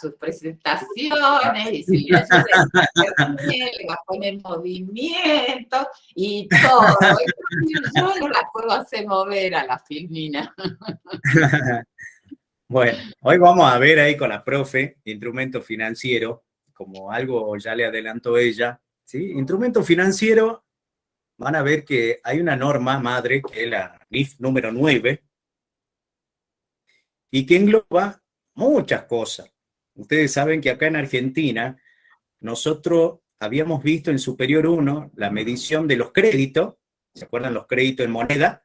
sus presentaciones, y si le ayuda a internet, le va a poner movimiento y todo. Yo no la puedo hacer mover a la Filmina. Bueno, hoy vamos a ver ahí con la profe, instrumento financiero, como algo ya le adelantó ella, ¿sí? Instrumento financiero, van a ver que hay una norma madre, que es la NIF número 9, y que engloba muchas cosas. Ustedes saben que acá en Argentina, nosotros habíamos visto en Superior 1 la medición de los créditos, ¿se acuerdan los créditos en moneda?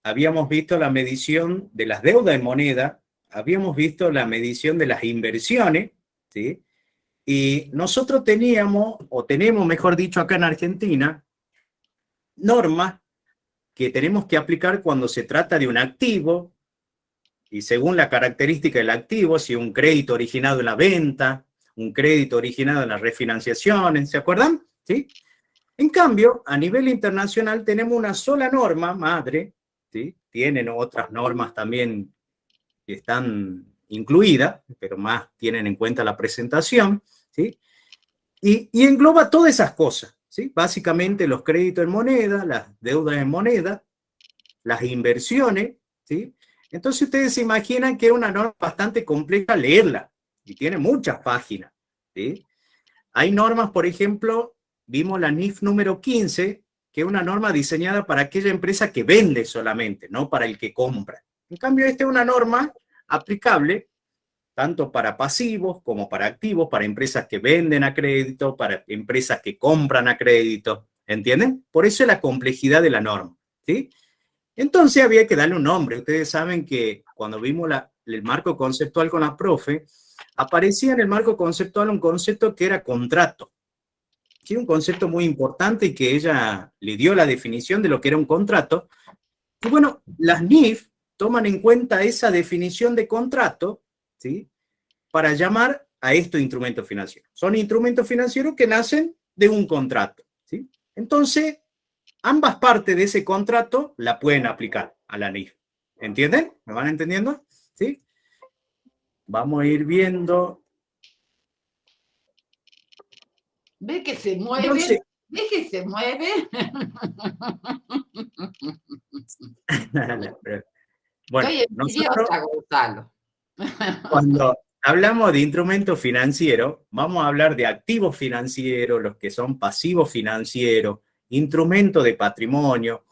Habíamos visto la medición de las deudas en moneda, habíamos visto la medición de las inversiones, ¿sí? Y nosotros teníamos, o tenemos, mejor dicho, acá en Argentina, normas que tenemos que aplicar cuando se trata de un activo, y según la característica del activo, si un crédito originado en la venta, un crédito originado en las refinanciaciones, ¿se acuerdan? ¿Sí? En cambio, a nivel internacional tenemos una sola norma madre, ¿sí? Tienen otras normas también que están incluidas, pero más tienen en cuenta la presentación, ¿sí? Y engloba todas esas cosas, ¿sí? Básicamente los créditos en moneda, las deudas en moneda, las inversiones, ¿sí? Entonces ustedes se imaginan que es una norma bastante compleja leerla, y tiene muchas páginas, ¿sí? Hay normas, por ejemplo, vimos la NIF número 15, que es una norma diseñada para aquella empresa que vende solamente, no para el que compra. En cambio, esta es una norma aplicable tanto para pasivos como para activos, para empresas que venden a crédito, para empresas que compran a crédito, ¿entienden? Por eso es la complejidad de la norma, ¿sí? Entonces había que darle un nombre. Ustedes saben que cuando vimos el marco conceptual con la profe, aparecía en el marco conceptual un concepto que era contrato. Sí, un concepto muy importante y que ella le dio la definición de lo que era un contrato. Y bueno, las NIF toman en cuenta esa definición de contrato, ¿sí? Para llamar a estos instrumentos financieros. Son instrumentos financieros que nacen de un contrato, ¿sí? Entonces, ambas partes de ese contrato la pueden aplicar a la NIF. ¿Entienden? ¿Me van entendiendo? ¿Sí? Vamos a ir viendo. ¿Ve que se mueve? Entonces, ¿Ve que se mueve? bueno, Estoy nosotros envidiosa, Gonzalo. cuando hablamos de instrumentos financieros, vamos a hablar de activos financieros, los que son pasivos financieros, instrumentos de patrimonio.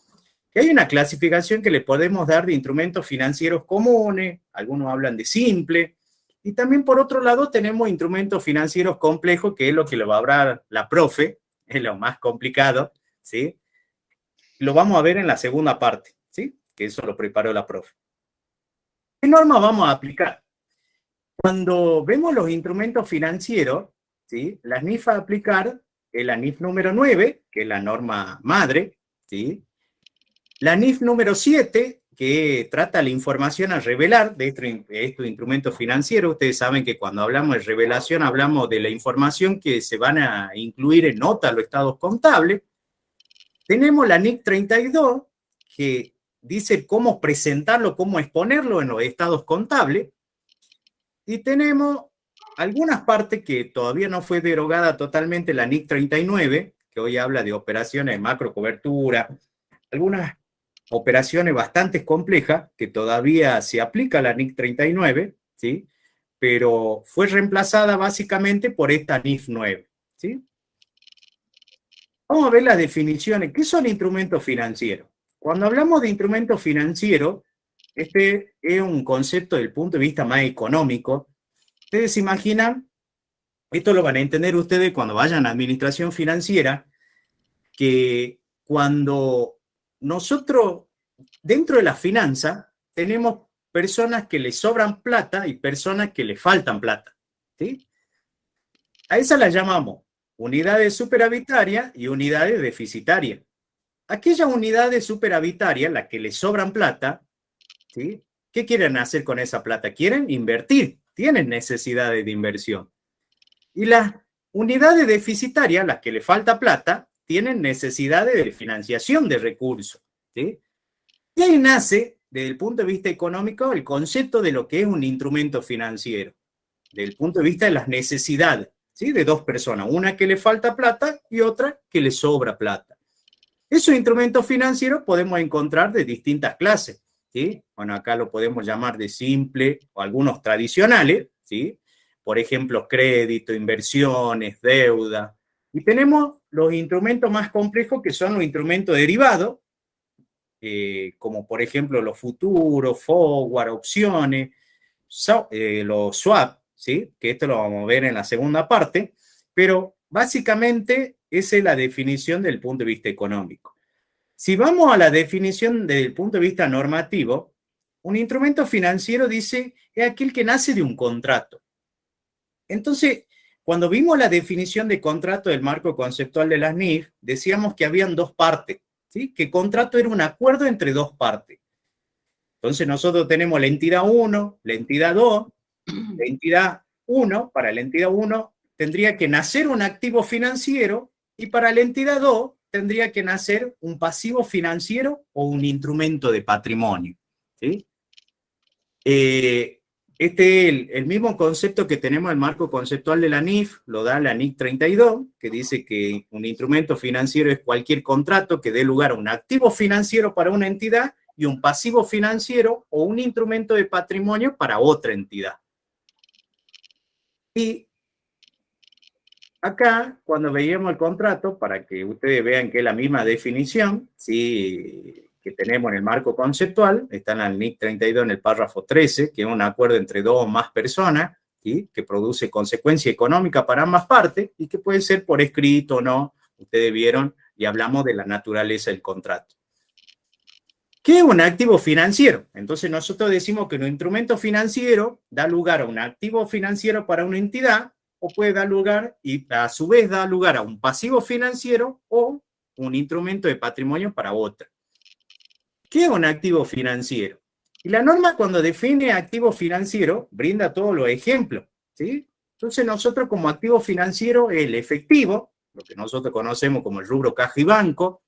Que hay una clasificación que le podemos dar de instrumentos financieros comunes, algunos hablan de simple, y también por otro lado tenemos instrumentos financieros complejos, que es lo que lo va a hablar la profe, es lo más complicado, ¿sí? Lo vamos a ver en la segunda parte, ¿sí? Que eso lo preparó la profe. ¿Qué norma vamos a aplicar? Cuando vemos los instrumentos financieros, ¿sí? La NIF a aplicar es la NIF número 9, que es la norma madre, ¿sí? La NIF número 7, que trata la información a revelar de estos instrumentos financieros. Ustedes saben que cuando hablamos de revelación hablamos de la información que se van a incluir en notas los estados contables. Tenemos la NIF 32, que dice cómo presentarlo, cómo exponerlo en los estados contables. Y tenemos algunas partes que todavía no fue derogada totalmente, la NIC 39, que hoy habla de operaciones de macro cobertura, algunas operaciones bastante complejas que todavía se aplica la NIC 39, ¿sí? Pero fue reemplazada básicamente por esta NIF 9, ¿sí? Vamos a ver las definiciones. ¿Qué son instrumentos financieros? Cuando hablamos de instrumentos financieros, este es un concepto desde el punto de vista más económico. Ustedes se imaginan, esto lo van a entender ustedes cuando vayan a administración financiera, que cuando nosotros, dentro de la finanza, tenemos personas que les sobran plata y personas que les faltan plata, ¿sí? A esas las llamamos unidades superavitarias y unidades deficitarias. Aquellas unidades superavitarias, las que les sobran plata, ¿sí? ¿Qué quieren hacer con esa plata? Quieren invertir, tienen necesidades de inversión. Y las unidades deficitarias, las que le falta plata, tienen necesidades de financiación de recursos, ¿sí? Y ahí nace, desde el punto de vista económico, el concepto de lo que es un instrumento financiero. desde el punto de vista de las necesidades, ¿sí? De dos personas, una que le falta plata y otra que le sobra plata. Esos instrumentos financieros podemos encontrar de distintas clases, ¿sí? Bueno, acá lo podemos llamar de simple o algunos tradicionales, ¿sí? Por ejemplo, crédito, inversiones, deuda. Y tenemos los instrumentos más complejos que son los instrumentos derivados, como por ejemplo los futuros, forward, opciones, los swap, ¿sí? Que esto lo vamos a ver en la segunda parte, pero básicamente esa es la definición del punto de vista económico. Si vamos a la definición desde el punto de vista normativo, un instrumento financiero dice es aquel que nace de un contrato. Entonces, cuando vimos la definición de contrato del marco conceptual de las NIF, decíamos que habían dos partes, ¿sí? Que contrato era un acuerdo entre dos partes. Entonces nosotros tenemos la entidad 1, la entidad 2, la entidad 1, para la entidad 1 tendría que nacer un activo financiero y para la entidad 2 tendría que nacer un pasivo financiero o un instrumento de patrimonio, ¿sí? Este es el mismo concepto que tenemos en el marco conceptual de la NIF, lo da la NIC 32, que dice que un instrumento financiero es cualquier contrato que dé lugar a un activo financiero para una entidad y un pasivo financiero o un instrumento de patrimonio para otra entidad. Y acá, cuando veíamos el contrato, para que ustedes vean que es la misma definición, ¿sí? Que tenemos en el marco conceptual, está en el NIC 32 en el párrafo 13, que es un acuerdo entre dos o más personas, ¿sí? Que produce consecuencia económica para ambas partes y que puede ser por escrito o no, ustedes vieron y hablamos de la naturaleza del contrato. ¿Qué es un activo financiero? Entonces nosotros decimos que un instrumento financiero da lugar a un activo financiero para una entidad o puede dar lugar y a su vez da lugar a un pasivo financiero o un instrumento de patrimonio para otra. ¿Qué es un activo financiero? Y la norma cuando define activo financiero brinda todos los ejemplos, ¿sí? Entonces nosotros como activo financiero el efectivo, lo que nosotros conocemos como el rubro caja y banco,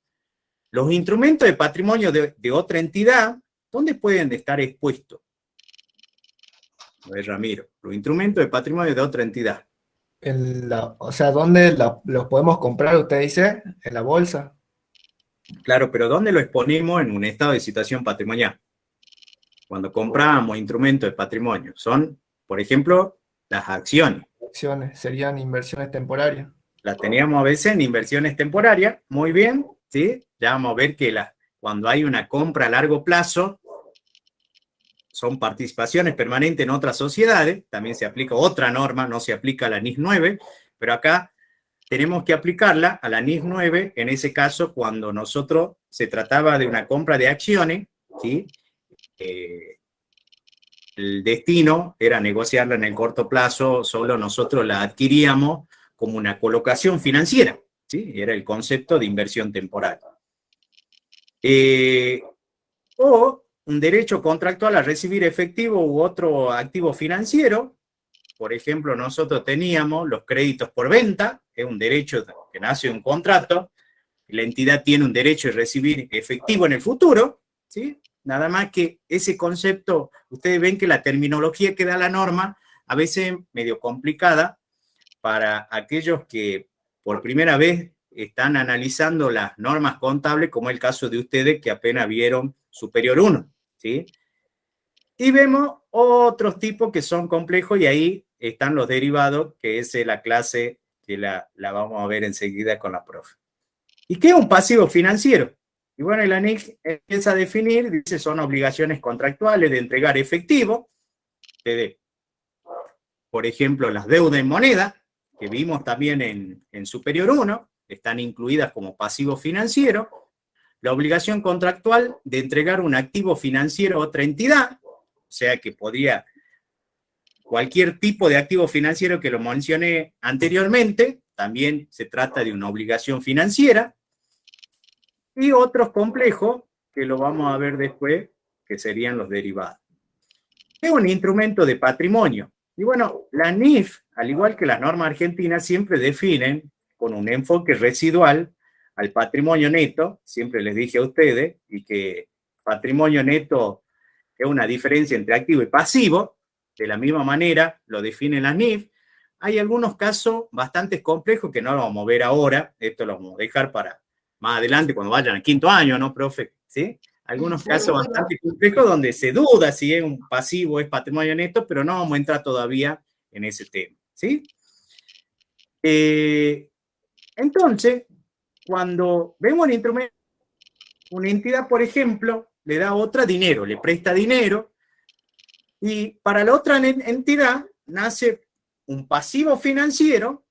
los instrumentos de patrimonio de otra entidad, ¿dónde pueden estar expuestos? A ver, Ramiro, los instrumentos de patrimonio de otra entidad. O sea, ¿dónde los podemos comprar? Usted dice, en la bolsa. Claro, pero ¿dónde lo exponemos en un estado de situación patrimonial? Cuando compramos instrumentos de patrimonio, son, por ejemplo, las acciones. Acciones serían inversiones temporarias. Las teníamos a veces en inversiones temporarias, muy bien, ¿sí? Ya vamos a ver que cuando hay una compra a largo plazo, son participaciones permanentes en otras sociedades, también se aplica otra norma, no se aplica a la NIS 9, pero acá tenemos que aplicarla a la NIS 9, en ese caso, cuando nosotros se trataba de una compra de acciones, ¿sí? El destino era negociarla en el corto plazo, solo nosotros la adquiríamos como una colocación financiera, ¿sí? Era el concepto de inversión temporal. O un derecho contractual a recibir efectivo u otro activo financiero. Por ejemplo, nosotros teníamos los créditos por venta, que es un derecho que nace de un contrato, y la entidad tiene un derecho de recibir efectivo en el futuro, ¿sí? Nada más que ese concepto, ustedes ven que la terminología que da la norma a veces medio complicada para aquellos que por primera vez están analizando las normas contables, como el caso de ustedes que apenas vieron Superior 1, ¿sí? Y vemos otros tipos que son complejos y ahí están los derivados, que es la clase que la vamos a ver enseguida con la profe. ¿Y qué es un pasivo financiero? Y bueno, el ANIC empieza a definir, dice, son obligaciones contractuales de entregar efectivo, por ejemplo, las deudas en moneda, que vimos también en Superior 1, están incluidas como pasivo financiero, la obligación contractual de entregar un activo financiero a otra entidad, o sea que podría cualquier tipo de activo financiero que lo mencioné anteriormente, también se trata de una obligación financiera, y otros complejos que lo vamos a ver después, que serían los derivados. Es un instrumento de patrimonio. Y bueno, la NIF, al igual que las normas argentinas, siempre definen con un enfoque residual al patrimonio neto, siempre les dije a ustedes, y que patrimonio neto es una diferencia entre activo y pasivo, de la misma manera lo define la NIF. Hay algunos casos bastante complejos que no lo vamos a ver ahora, esto lo vamos a dejar para más adelante cuando vayan al quinto año, ¿no, profe? ¿Sí? Algunos casos bastante complejos donde se duda si es un pasivo o es patrimonio neto, pero no vamos a entrar todavía en ese tema, ¿sí? Entonces, cuando vemos el instrumento, una entidad, por ejemplo, le da a otra dinero, le presta dinero, y para la otra entidad nace un pasivo financiero,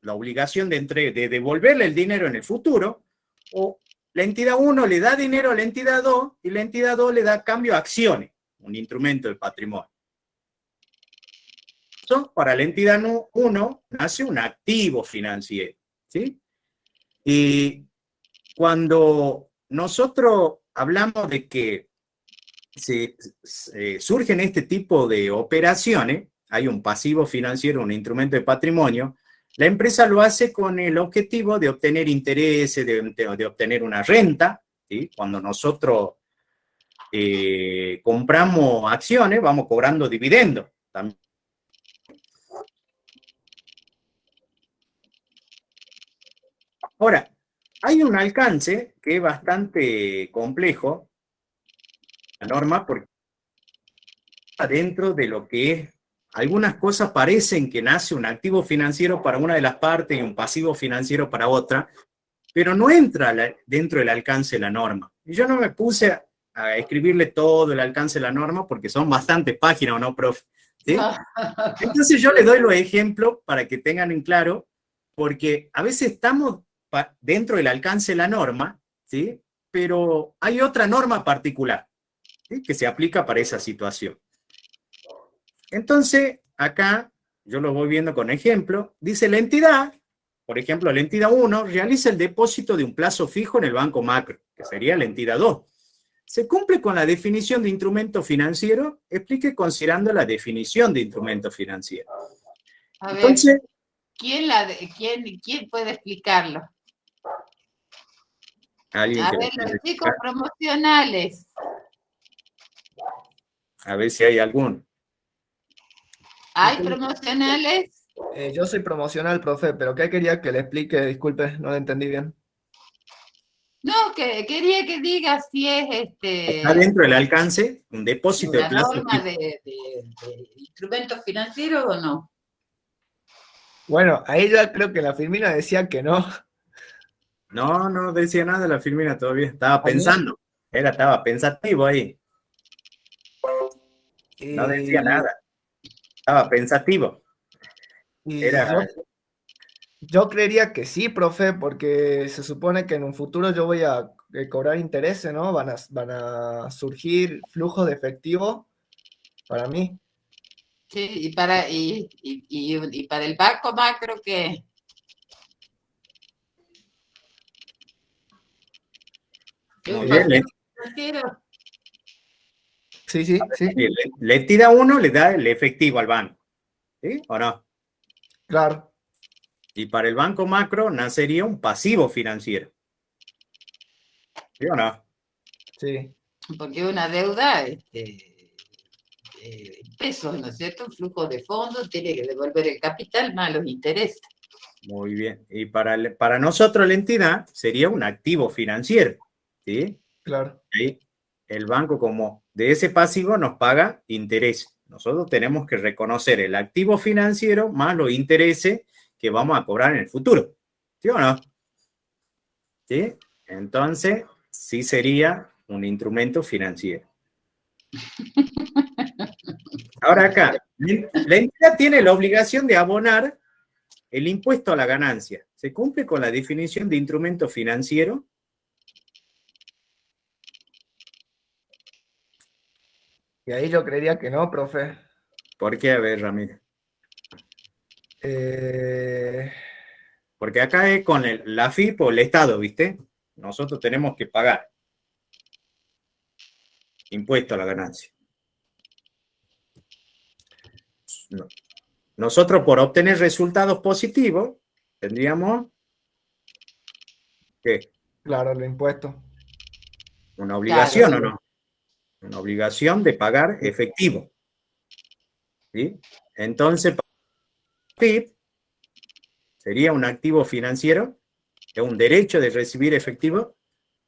la obligación de devolverle el dinero en el futuro, o la entidad 1 le da dinero a la entidad 2 y la entidad 2 le da a cambio acciones, un instrumento del patrimonio. Entonces, para la entidad 1 nace un activo financiero, ¿sí? Y cuando nosotros hablamos de que surgen este tipo de operaciones, hay un pasivo financiero, un instrumento de patrimonio, la empresa lo hace con el objetivo de obtener intereses, de obtener una renta, ¿sí? Cuando nosotros compramos acciones, vamos cobrando dividendos también. Ahora, hay un alcance que es bastante complejo, la norma, porque dentro de lo que es, algunas cosas parecen que nace un activo financiero para una de las partes y un pasivo financiero para otra, pero no entra dentro del alcance de la norma. Y yo no me puse a escribirle todo el alcance de la norma porque son bastantes páginas, ¿o no, profe? ¿Sí? Entonces yo les doy los ejemplos para que tengan en claro, porque a veces estamos dentro del alcance de la norma, ¿sí? Pero hay otra norma particular, ¿sí? Que se aplica para esa situación. Entonces, acá, yo lo voy viendo con ejemplo, dice la entidad, por ejemplo, la entidad 1 realiza el depósito de un plazo fijo en el banco macro, que sería la entidad 2. ¿Se cumple con la definición de instrumento financiero? Explique considerando la definición de instrumento financiero. A ver, entonces, ¿quién puede explicarlo? Alguien a que ver, los chicos promocionales. A ver si hay alguno. ¿Hay promocionales? Yo soy promocional, profe, pero ¿qué quería que le explique? Disculpe, no lo entendí bien. No, que quería que diga si es Está dentro del alcance un depósito de una plazo norma de instrumentos financieros o no. Bueno, ahí ya creo que la Firmina decía que no. No, no decía nada la Firmina todavía. Estaba pensando. Estaba pensativo ahí. No decía nada. Estaba pensativo. Yo creería que sí, profe, porque se supone que en un futuro yo voy a cobrar intereses, ¿no? Van a surgir flujos de efectivo para mí. Sí, y para el banco macro, ¿qué? Muy bien. Sí, sí, sí. La entidad 1 le da el efectivo al banco. ¿Sí o no? Claro. Y para el banco macro nacería un pasivo financiero. ¿Sí o no? Sí. Porque una deuda, pesos, ¿no es cierto? Un flujo de fondos, tiene que devolver el capital más los intereses. Muy bien. Y para nosotros la entidad sería un activo financiero. ¿Sí? Claro. Ahí el banco, como de ese pasivo, nos paga interés. Nosotros tenemos que reconocer el activo financiero más los intereses que vamos a cobrar en el futuro. ¿Sí o no? ¿Sí? Entonces, sí sería un instrumento financiero. Ahora acá, la entidad tiene la obligación de abonar el impuesto a la ganancia. ¿Se cumple con la definición de instrumento financiero? Y ahí yo creería que no, profe. ¿Por qué? A ver, Ramírez. Porque acá es con la AFIP o el Estado, ¿viste? Nosotros tenemos que pagar impuesto a la ganancia. No. Nosotros, por obtener resultados positivos, tendríamos ¿qué? Claro, los impuestos. Una obligación, Claro. ¿o no? Una obligación de pagar efectivo. ¿sí? Entonces, FIP sería un activo financiero, es un derecho de recibir efectivo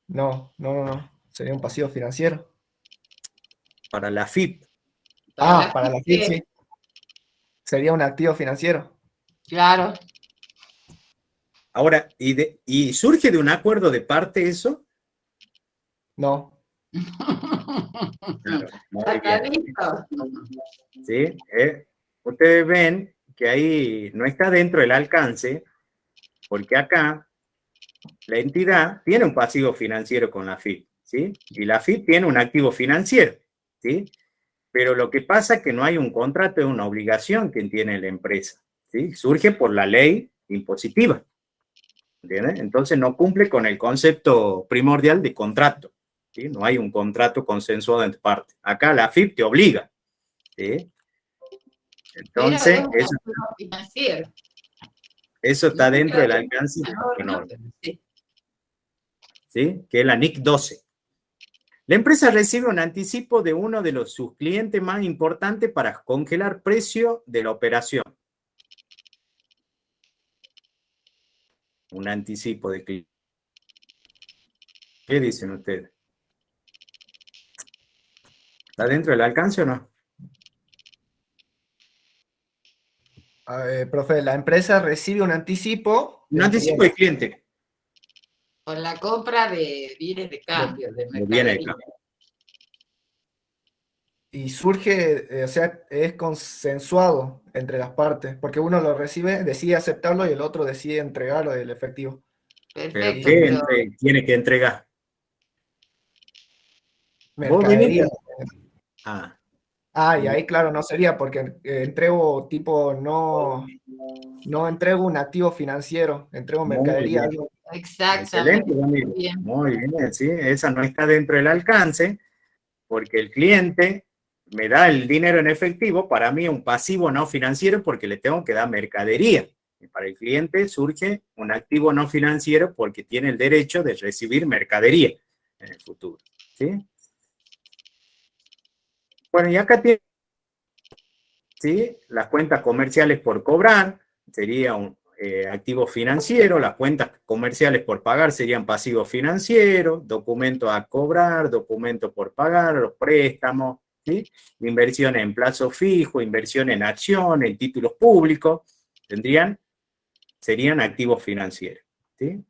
No. Sería un pasivo financiero. para la FIP. Para la Para la FIP, sí. Sería un activo financiero. Claro. Ahora, ¿y surge de un acuerdo de parte eso? No. Claro, muy Está bien. clarito. ¿Sí? Ustedes ven que ahí no está dentro del alcance, porque acá la entidad tiene un pasivo financiero con la FIP, ¿sí? Y la FIP tiene un activo financiero, ¿sí? Pero lo que pasa es que no hay un contrato, es una obligación que tiene la empresa, ¿sí? Surge por la ley impositiva, ¿entiendes? Entonces no cumple con el concepto primordial de contrato, ¿sí? No hay un contrato consensuado entre partes. Acá la FIP te obliga, ¿sí? Pero es Entonces, un activo financiero. eso No está dentro del creo que alcance de la no, norma, pero sí. ¿sí? Que es la NIC 12. La empresa recibe un anticipo de uno de sus clientes más importantes para congelar precio de la operación. Un anticipo de cliente. ¿Qué dicen ustedes? ¿Está dentro del alcance o no? Profe, la empresa recibe un anticipo Un de un anticipo cliente. de cliente. Con la compra de bienes de cambio, de No viene mercadería. acá. Y surge, o sea, es consensuado entre las partes, porque uno lo recibe, decide aceptarlo y el otro decide entregarlo el efectivo. Pero Perfecto, ¿qué pero tiene que entregar? Vos Mercadería. viniste. Ah, Y ahí, claro, no sería, porque entrego tipo, no entrego un activo financiero, entrego muy mercadería, bien. algo. exactamente. Excelente, Ramiro. Bien. Muy bien, sí. Esa no está dentro del alcance, porque el cliente me da el dinero en efectivo, para mí un pasivo no financiero porque le tengo que dar mercadería. Y para el cliente surge un activo no financiero porque tiene el derecho de recibir mercadería en el futuro. ¿Sí? Bueno, y acá tiene, ¿sí? Las cuentas comerciales por cobrar, sería un activo financiero, las cuentas comerciales por pagar serían pasivos financieros, documentos a cobrar, documentos por pagar, los préstamos, ¿sí? Inversiones en plazo fijo, inversión en acciones, en títulos públicos, serían activos financieros, ¿sí?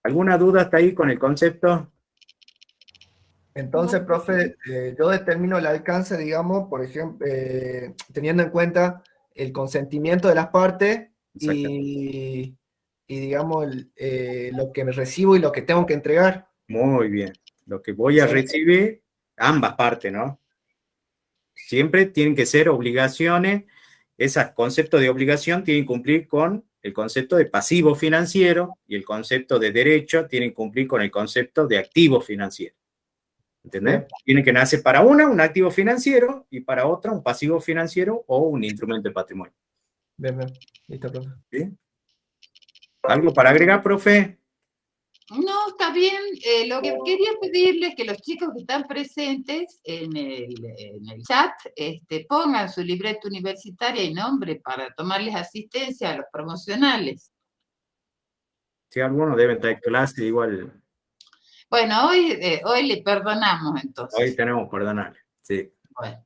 ¿Alguna duda hasta ahí con el concepto? Entonces, profe, yo determino el alcance, digamos, por ejemplo, teniendo en cuenta el consentimiento de las partes Exactamente. y digamos, lo que me recibo y lo que tengo que entregar. Muy bien. Lo que voy a Sí. recibir, ambas partes, ¿no? Siempre tienen que ser obligaciones, ese concepto de obligación tiene que cumplir con el concepto de pasivo financiero y el concepto de derecho tiene que cumplir con el concepto de activo financiero. ¿Entendés? Bien, Tiene que nacer para una un activo financiero y para otra un pasivo financiero o un instrumento de patrimonio. bien. Listo, profe. ¿Sí? ¿Algo para agregar, profe? No, está bien. Lo que quería pedirles es que los chicos que están presentes en el chat pongan su libreta universitaria y nombre para tomarles asistencia a los promocionales. Si algunos deben estar en clase, igual Bueno, hoy le perdonamos hoy entonces. tenemos, perdonarle. Sí. Bueno.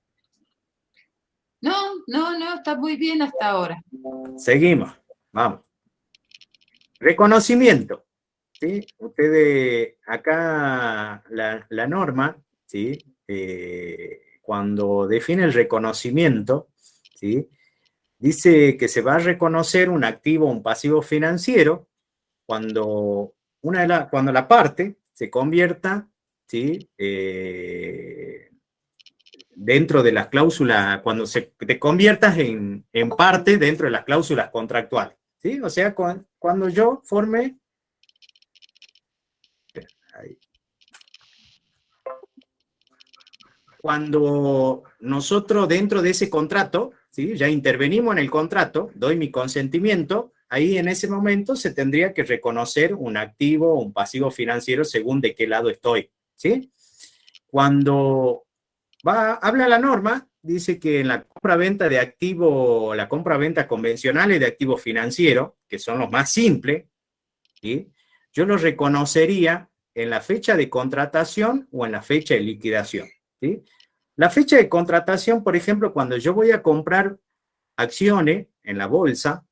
No, está muy bien hasta ahora. Seguimos. Vamos. Reconocimiento. ¿Sí? Ustedes, acá la norma, ¿sí? Cuando define el reconocimiento, ¿sí? Dice que se va a reconocer un activo o un pasivo financiero cuando, cuando la parte se convierta, ¿sí? Dentro de las cláusulas, cuando te conviertas en parte dentro de las cláusulas contractuales, ¿sí? O sea, cuando yo forme... Ahí. Cuando nosotros dentro de ese contrato, ¿sí? Ya intervenimos en el contrato, doy mi consentimiento, ahí en ese momento se tendría que reconocer un activo o un pasivo financiero según de qué lado estoy, ¿sí? Cuando habla la norma, dice que en la compra-venta de activo, la compra-venta convencionales de activos financieros, que son los más simples, ¿sí? Yo los reconocería en la fecha de contratación o en la fecha de liquidación, ¿sí? La fecha de contratación, por ejemplo, cuando yo voy a comprar acciones en la bolsa,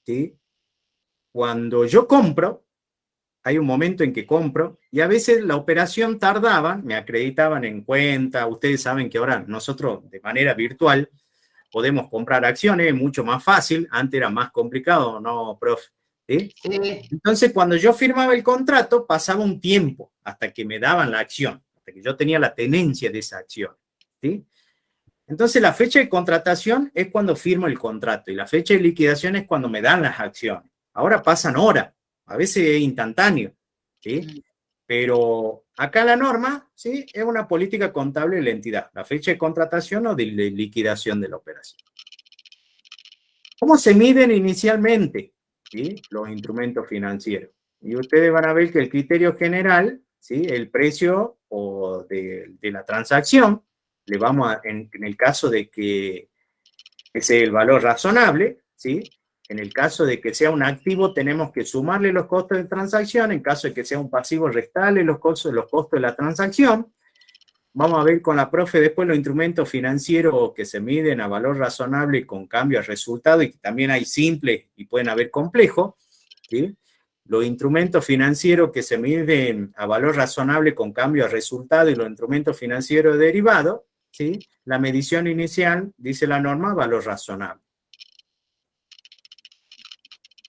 ¿sí? Cuando yo compro, hay un momento en que compro y a veces la operación tardaba, me acreditaban en cuenta. Ustedes saben que ahora nosotros de manera virtual podemos comprar acciones, es mucho más fácil. Antes era más complicado, ¿no, profe? ¿Sí? Sí. Entonces, cuando yo firmaba el contrato, pasaba un tiempo hasta que me daban la acción, hasta que yo tenía la tenencia de esa acción, ¿sí? Entonces, la fecha de contratación es cuando firmo el contrato y la fecha de liquidación es cuando me dan las acciones. Ahora pasan horas, a veces es instantáneo, ¿sí? Pero acá la norma, ¿sí? Es una política contable de la entidad, la fecha de contratación o de liquidación de la operación. ¿Cómo se miden inicialmente, ¿sí? Los instrumentos financieros? Y ustedes van a ver que el criterio general, ¿sí? El precio de la transacción, le vamos a, en el caso de que sea el valor razonable, ¿sí? En el caso de que sea un activo, tenemos que sumarle los costos de transacción. En caso de que sea un pasivo, restarle los costos de la transacción. Vamos a ver con la profe después los instrumentos financieros que se miden a valor razonable con cambio a resultado, y que también hay simples y pueden haber complejos, ¿sí? Los instrumentos financieros que se miden a valor razonable con cambio a resultado y los instrumentos financieros derivados, ¿sí? La medición inicial, dice la norma, valor razonable.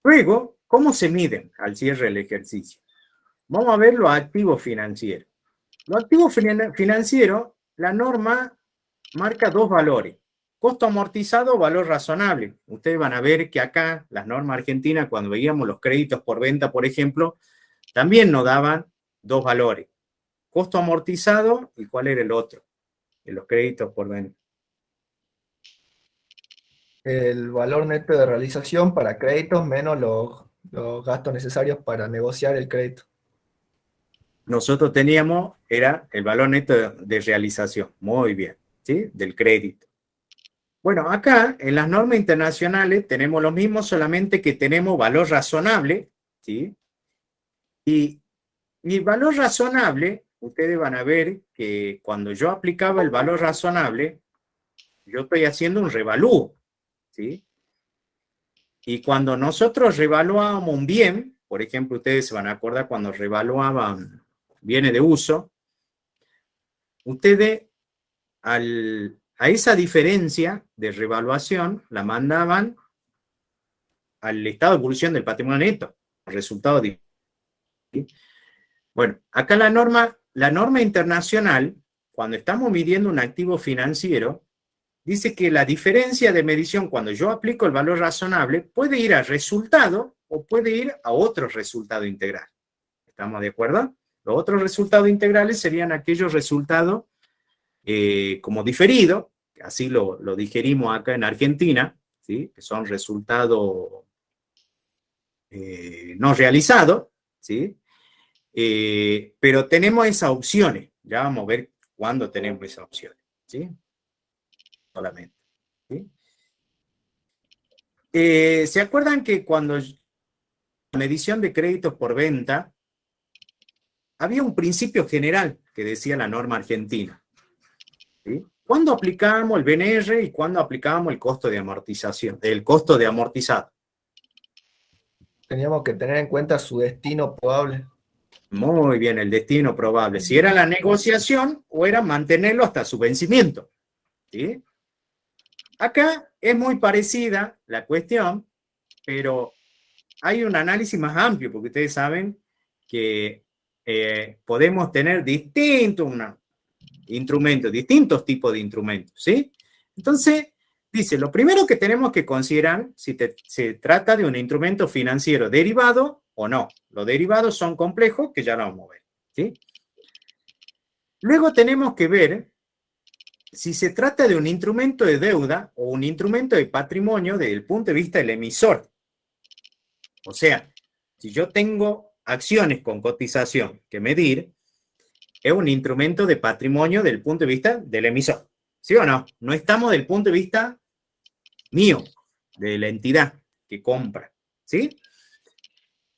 Luego, ¿cómo se miden al cierre del ejercicio? Vamos a ver los activos financieros. Los activos financieros, la norma marca dos valores: costo amortizado o valor razonable. Ustedes van a ver que acá, las normas argentinas, cuando veíamos los créditos por venta, por ejemplo, también nos daban dos valores: costo amortizado y cuál era el otro, de los créditos por venta. El valor neto de realización para créditos menos los gastos necesarios para negociar el crédito. Nosotros teníamos, era el valor neto de realización, muy bien, ¿sí? Del crédito. Bueno, acá en las normas internacionales tenemos lo mismo, solamente que tenemos valor razonable, ¿sí? Y valor razonable, ustedes van a ver que cuando yo aplicaba el valor razonable, yo estoy haciendo un revalúo, ¿sí? Y cuando nosotros revaluábamos un bien, por ejemplo, ustedes se van a acordar cuando revaluaban bienes de uso, ustedes a esa diferencia de revaluación la mandaban al estado de evolución del patrimonio neto, el resultado de... ¿sí? Bueno, acá la norma internacional, cuando estamos midiendo un activo financiero, dice que la diferencia de medición, cuando yo aplico el valor razonable, puede ir al resultado o puede ir a otro resultado integral. ¿Estamos de acuerdo? Los otros resultados integrales serían aquellos resultados como diferido, así lo digerimos acá en Argentina, ¿sí? Que son resultados no realizados, ¿sí? Pero tenemos esas opciones. Ya vamos a ver cuándo tenemos esas opciones, ¿sí? Solamente, ¿sí? ¿Se acuerdan que cuando la medición de créditos por venta, había un principio general que decía la norma argentina, ¿sí? ¿Cuándo aplicábamos el BNR y cuándo aplicábamos el costo de amortización, el costo de amortizado? Teníamos que tener en cuenta su destino probable. Muy bien, el destino probable. Si era la negociación o era mantenerlo hasta su vencimiento, ¿sí? Acá es muy parecida la cuestión, pero hay un análisis más amplio, porque ustedes saben que podemos tener distintos instrumentos, distintos tipos de instrumentos, ¿sí? Entonces, dice, lo primero que tenemos que considerar si se trata de un instrumento financiero derivado o no. Los derivados son complejos, que ya lo vamos a ver, ¿sí? Luego tenemos que ver si se trata de un instrumento de deuda o un instrumento de patrimonio desde el punto de vista del emisor. O sea, si yo tengo acciones con cotización que medir, es un instrumento de patrimonio desde el punto de vista del emisor, ¿Sí o no? No estamos del punto de vista mío, de la entidad que compra, ¿sí?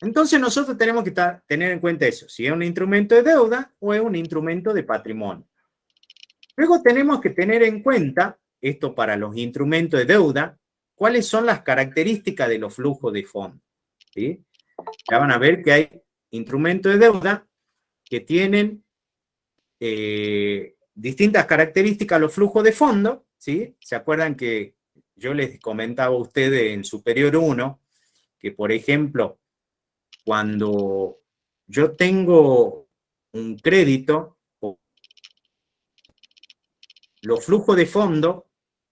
Entonces nosotros tenemos que tener en cuenta eso, si es un instrumento de deuda o es un instrumento de patrimonio. Luego tenemos que tener en cuenta, esto para los instrumentos de deuda, cuáles son las características de los flujos de fondos, ¿sí? Ya van a ver que hay instrumentos de deuda que tienen distintas características los flujos de fondo, ¿sí? ¿Se acuerdan que yo les comentaba a ustedes en Superior 1 que, por ejemplo, cuando yo tengo un crédito, los flujos de fondo,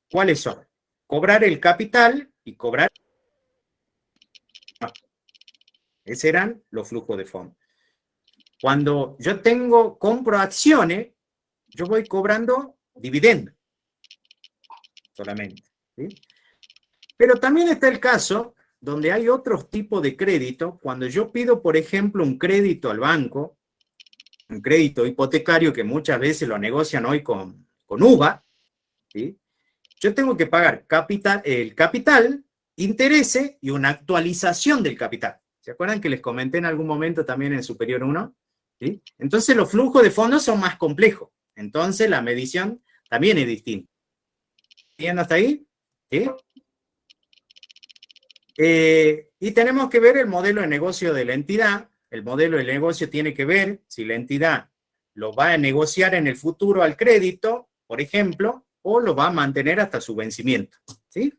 ¿cuáles son? Cobrar el capital y cobrar... Esos eran los flujos de fondo. Cuando yo compro acciones, yo voy cobrando dividendos solamente, ¿sí? Pero también está el caso donde hay otros tipos de crédito. Cuando yo pido, por ejemplo, un crédito al banco, un crédito hipotecario que muchas veces lo negocian hoy con UVA, ¿sí? Yo tengo que pagar el capital, intereses y una actualización del capital. ¿Se acuerdan que les comenté en algún momento también en Superior 1? ¿Sí? Entonces los flujos de fondos son más complejos. Entonces la medición también es distinta. ¿Bien hasta ahí? ¿Sí? Y tenemos que ver el modelo de negocio de la entidad. El modelo de negocio tiene que ver si la entidad lo va a negociar en el futuro al crédito, por ejemplo, o lo va a mantener hasta su vencimiento, ¿sí?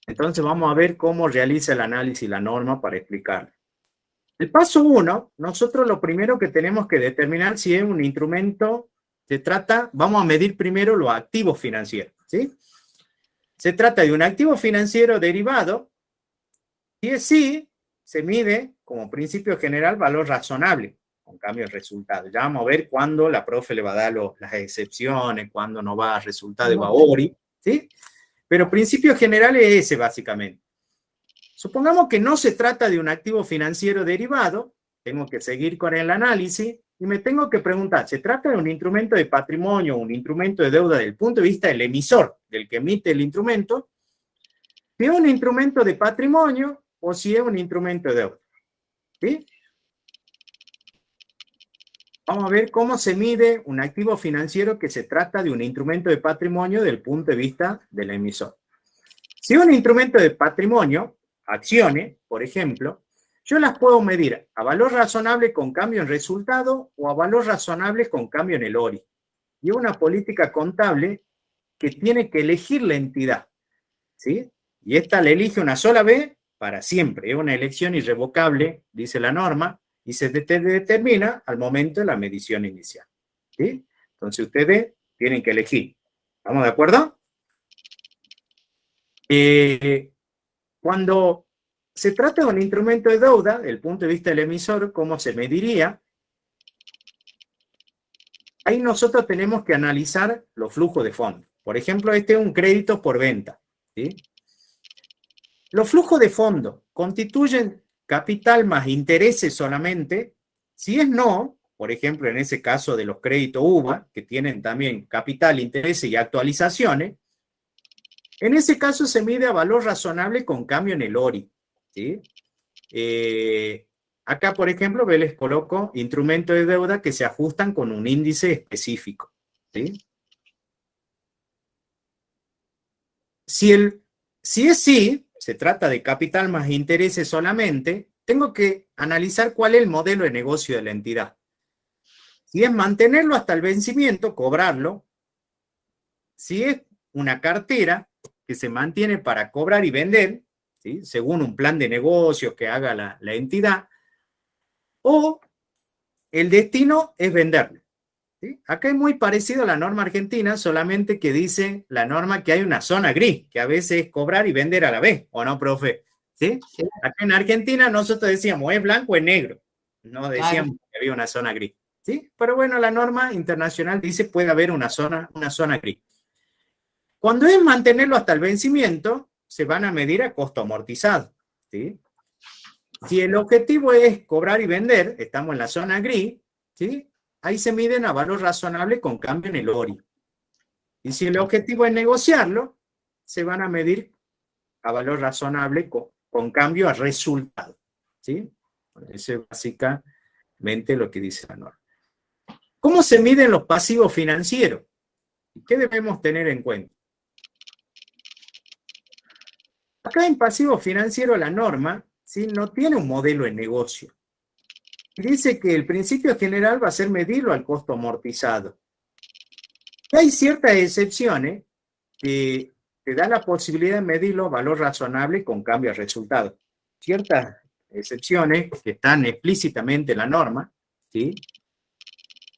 Entonces vamos a ver cómo realiza el análisis la norma para explicarlo. El paso 1, nosotros lo primero que tenemos que determinar si es un instrumento, vamos a medir primero los activos financieros, ¿sí? Se trata de un activo financiero derivado, y sí, se mide como principio general valor razonable, con cambio de resultado. Ya vamos a ver cuándo la profe le va a dar las excepciones, cuándo no va a resultar de Bavori, ¿sí? Pero principio general es ese, básicamente. Supongamos que no se trata de un activo financiero derivado, tengo que seguir con el análisis y me tengo que preguntar, ¿se trata de un instrumento de patrimonio o un instrumento de deuda desde el punto de vista del emisor, del que emite el instrumento? Si es un instrumento de patrimonio o si es un instrumento de deuda, ¿sí? Vamos a ver cómo se mide un activo financiero que se trata de un instrumento de patrimonio desde el punto de vista del emisor. Si es un instrumento de patrimonio, acciones, por ejemplo, yo las puedo medir a valor razonable con cambio en resultado o a valor razonable con cambio en el ORI. Y es una política contable que tiene que elegir la entidad, ¿sí? Y esta la elige una sola vez para siempre. Es una elección irrevocable, dice la norma, y se determina al momento de la medición inicial, ¿sí? Entonces ustedes tienen que elegir. ¿Estamos de acuerdo? Cuando se trata de un instrumento de deuda, desde el punto de vista del emisor, ¿cómo se mediría? Ahí nosotros tenemos que analizar los flujos de fondos. Por ejemplo, este es un crédito por venta, ¿sí? Los flujos de fondos constituyen capital más intereses solamente. Si es no, por ejemplo, en ese caso de los créditos UVA, que tienen también capital, intereses y actualizaciones, en ese caso se mide a valor razonable con cambio en el ORI, ¿sí? Acá, por ejemplo, les coloco instrumentos de deuda que se ajustan con un índice específico, ¿sí? Si es sí, se trata de capital más intereses solamente, tengo que analizar cuál es el modelo de negocio de la entidad. Si es mantenerlo hasta el vencimiento, cobrarlo. Si es una cartera que se mantiene para cobrar y vender, ¿sí? Según un plan de negocios que haga la entidad, o el destino es venderlo, ¿sí? Acá es muy parecido a la norma argentina, solamente que dice la norma que hay una zona gris, que a veces es cobrar y vender a la vez, ¿o no, profe? ¿Sí? Sí. Acá en Argentina nosotros decíamos, ¿es blanco o es negro? No decíamos que había una zona gris, ¿sí? Pero bueno, la norma internacional dice puede haber una zona gris. Cuando es mantenerlo hasta el vencimiento, se van a medir a costo amortizado, ¿sí? Si el objetivo es cobrar y vender, estamos en la zona gris, ¿sí? Ahí se miden a valor razonable con cambio en el ORI, Y si el objetivo es negociarlo, se van a medir a valor razonable con cambio a resultado. ¿Sí? Eso es básicamente lo que dice la norma. ¿Cómo se miden los pasivos financieros? ¿Qué debemos tener en cuenta? Acá en pasivo financiero la norma, ¿sí?, no tiene un modelo de negocio. Y dice que el principio general va a ser medirlo al costo amortizado. Y hay ciertas excepciones que te dan la posibilidad de medirlo a valor razonable con cambio a resultado. Ciertas excepciones que están explícitamente en la norma, ¿sí?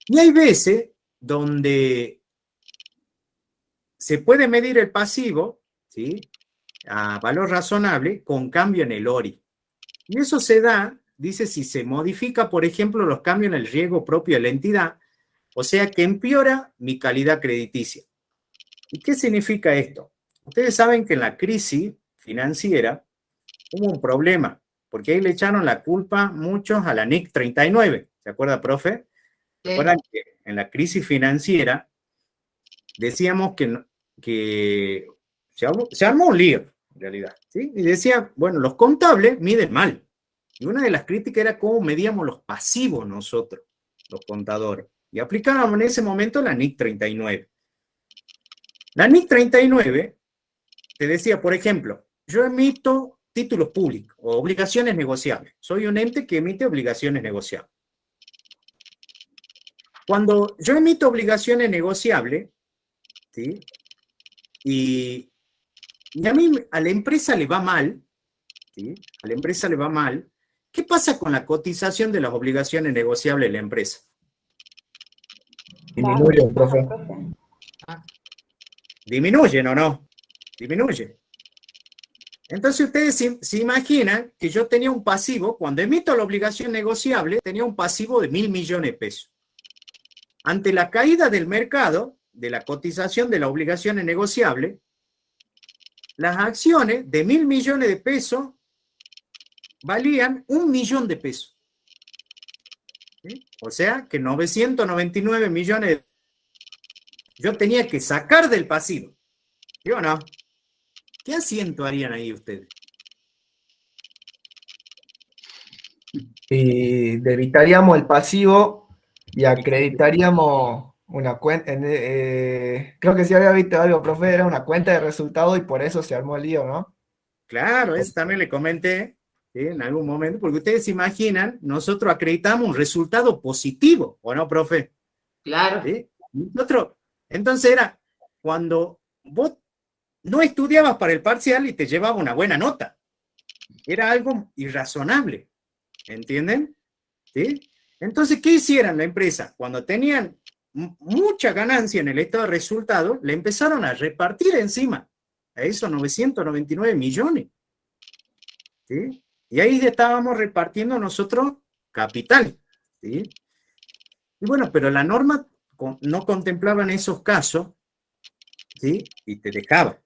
Y hay veces donde se puede medir el pasivo, ¿sí?, a valor razonable con cambio en el ORI. Y eso se da, dice, si se modifica, por ejemplo, los cambios en el riesgo propio de la entidad, o sea que empeora mi calidad crediticia. ¿Y qué significa esto? Ustedes saben que en la crisis financiera hubo un problema, porque ahí le echaron la culpa muchos a la NIC 39. ¿Se acuerda, profe? ¿Se acuerdan que en la crisis financiera decíamos que se armó un lío, en realidad, ¿sí? Y decía, bueno, los contables miden mal. Y una de las críticas era cómo medíamos los pasivos nosotros, los contadores. Y aplicábamos en ese momento la NIC 39. La NIC 39 te decía, por ejemplo, yo emito títulos públicos o obligaciones negociables. Soy un ente que emite obligaciones negociables. Cuando yo emito obligaciones negociables, ¿sí?, y a la empresa le va mal, ¿sí?, a la empresa le va mal, ¿qué pasa con la cotización de las obligaciones negociables de la empresa? Disminuye, profe. ¿Disminuyen o no? Disminuye. Entonces ustedes se imaginan que yo tenía un pasivo, cuando emito la obligación negociable, tenía un pasivo de 1.000 millones de pesos. Ante la caída del mercado, de la cotización de las obligaciones negociables, las acciones de 1.000 millones de pesos valían 1 millón de pesos. ¿Sí? O sea que 999 millones yo tenía que sacar del pasivo. ¿Sí o no? ¿Qué asiento harían ahí ustedes? Y debitaríamos el pasivo y acreditaríamos una cuenta. Creo que sí había visto algo, profe, era una cuenta de resultados y por eso se armó el lío, ¿no? Claro, eso también le comenté, ¿sí?, en algún momento, porque ustedes se imaginan, nosotros acreditamos un resultado positivo, ¿o no, profe? Claro. ¿Sí? Entonces era cuando vos no estudiabas para el parcial y te llevaba una buena nota. Era algo irrazonable, ¿entienden? ¿Sí? Entonces, ¿qué hicieron la empresa? Cuando tenían mucha ganancia en el estado de resultados, le empezaron a repartir encima a esos 999 millones. ¿Sí? Y ahí estábamos repartiendo nosotros capital. ¿Sí? Y bueno, pero la norma no contemplaba en esos casos, ¿sí?, y te dejaba.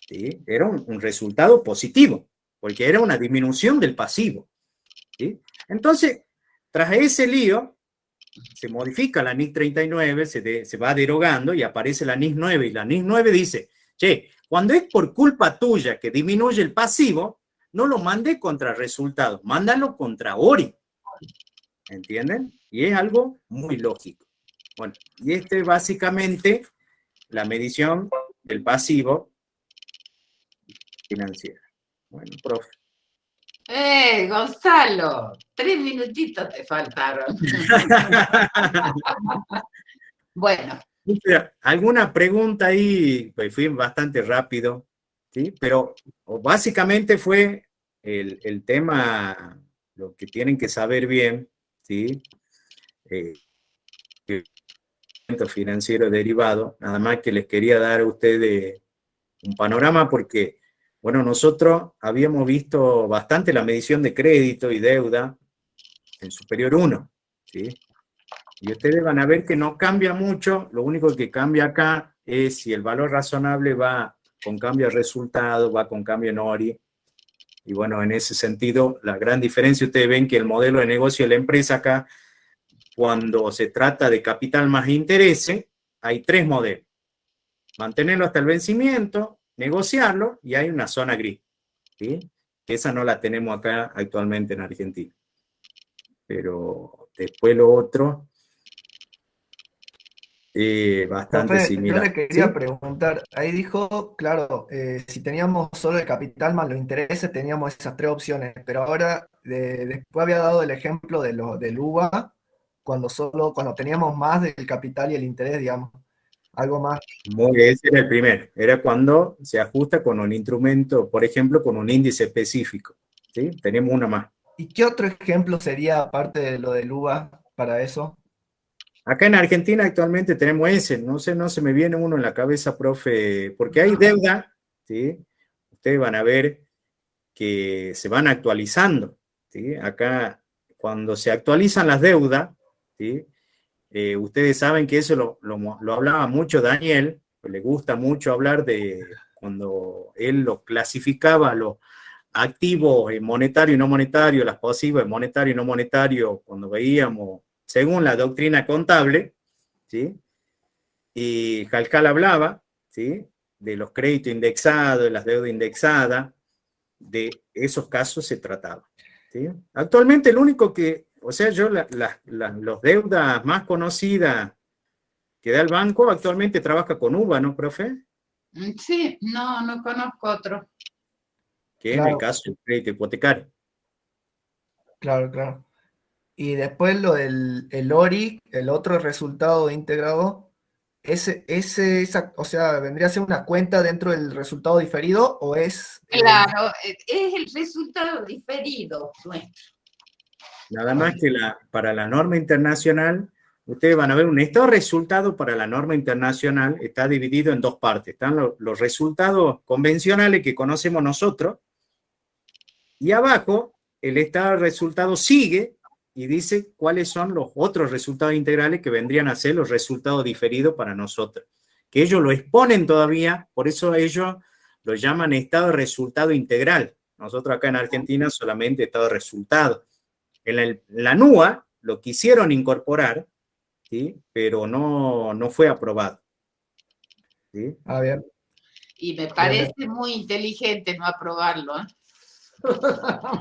¿Sí? Era un resultado positivo, porque era una disminución del pasivo. ¿Sí? Entonces, tras ese lío, se modifica la NIC 39, se va derogando y aparece la NIC 9, y la NIC 9 dice, che, cuando es por culpa tuya que disminuye el pasivo, no lo mande contra resultados, mándalo contra ORI. ¿Entienden? Y es algo muy lógico. Bueno, y este es básicamente la medición del pasivo financiero. Bueno, profe. Gonzalo, 3 minutitos te faltaron. Bueno. ¿Alguna pregunta ahí? Pues fui bastante rápido, ¿sí? Pero básicamente fue el tema, lo que tienen que saber bien, ¿sí? Financiero derivado, nada más que les quería dar a ustedes un panorama porque, bueno, nosotros habíamos visto bastante la medición de crédito y deuda en superior 1, ¿sí? Y ustedes van a ver que no cambia mucho, lo único que cambia acá es si el valor razonable va con cambio de resultado, va con cambio en ORI. Y bueno, en ese sentido, la gran diferencia, ustedes ven que el modelo de negocio de la empresa acá, cuando se trata de capital más intereses, hay 3 modelos. mantenerlo hasta el vencimiento, negociarlo, y hay una zona gris, ¿sí? Esa no la tenemos acá actualmente en Argentina. Pero después lo otro, bastante Profe, yo similar, le quería ¿sí? preguntar, ahí dijo, claro, si teníamos solo el capital más los intereses, teníamos esas tres opciones, pero ahora después había dado el ejemplo del UVA, cuando teníamos más del capital y el interés, digamos, algo más. Ese era el primero, era cuando se ajusta con un instrumento, por ejemplo, con un índice específico, ¿sí? Tenemos una más. ¿Y qué otro ejemplo sería, aparte de lo del UVA, para eso? Acá en Argentina actualmente tenemos ese, no sé, no se me viene uno en la cabeza, profe, porque hay deuda, ¿sí? Ustedes van a ver que se van actualizando, ¿sí? Acá, cuando se actualizan las deudas, ¿sí? Ustedes saben que eso lo hablaba mucho Daniel, pues le gusta mucho hablar de cuando él lo clasificaba, los activos monetario y no monetario, las pasivas monetario y no monetario, cuando veíamos, según la doctrina contable, ¿sí? Y Jalcal hablaba, ¿sí? De los créditos indexados, de las deudas indexadas, de esos casos se trataba, ¿sí? Actualmente el único que, o sea, yo los deudas más conocidas que da el banco actualmente trabaja con UVA, ¿no, profe? Sí, no, no conozco otro. Que es en el Claro, caso del crédito hipotecario. claro, claro. Y después lo del el ORI, el otro resultado integrado, o sea, ¿vendría a ser una cuenta dentro del resultado diferido o es Claro, es el resultado diferido nuestro. Nada más que para la norma internacional, ustedes van a ver un estado de resultado para la norma internacional, está dividido en dos partes. Están los resultados convencionales que conocemos nosotros, y abajo el estado de resultado sigue y dice cuáles son los otros resultados integrales que vendrían a ser los resultados diferidos para nosotros. Que ellos lo exponen todavía, por eso ellos lo llaman estado de resultado integral. Nosotros acá en Argentina solamente estado de resultado. En la NUA lo quisieron incorporar, ¿sí? Pero no fue aprobado, ¿sí? Ah, bien, Y me bien, bien. parece muy inteligente no aprobarlo, ¿eh?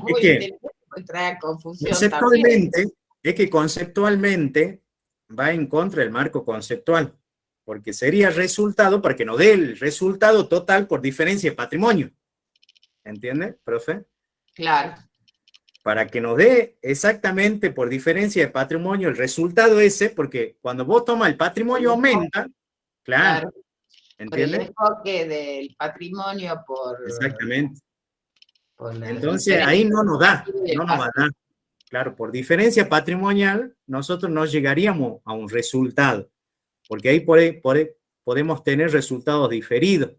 Es Muy que inteligente, trae confusión también. conceptualmente, es que conceptualmente va en contra del marco conceptual, porque sería resultado para que nos dé el resultado total por diferencia de patrimonio. ¿Entiende, profe? Claro, Para que nos dé exactamente por diferencia de patrimonio el resultado ese, porque cuando vos tomas el patrimonio aumenta, claro, claro. Por el ¿entiendes? enfoque del patrimonio, Exactamente. por la Entonces ahí diferencia no nos da, de no nos va a pasivo. dar. Claro, por diferencia patrimonial, nosotros no llegaríamos a un resultado, porque ahí podemos tener resultados diferidos,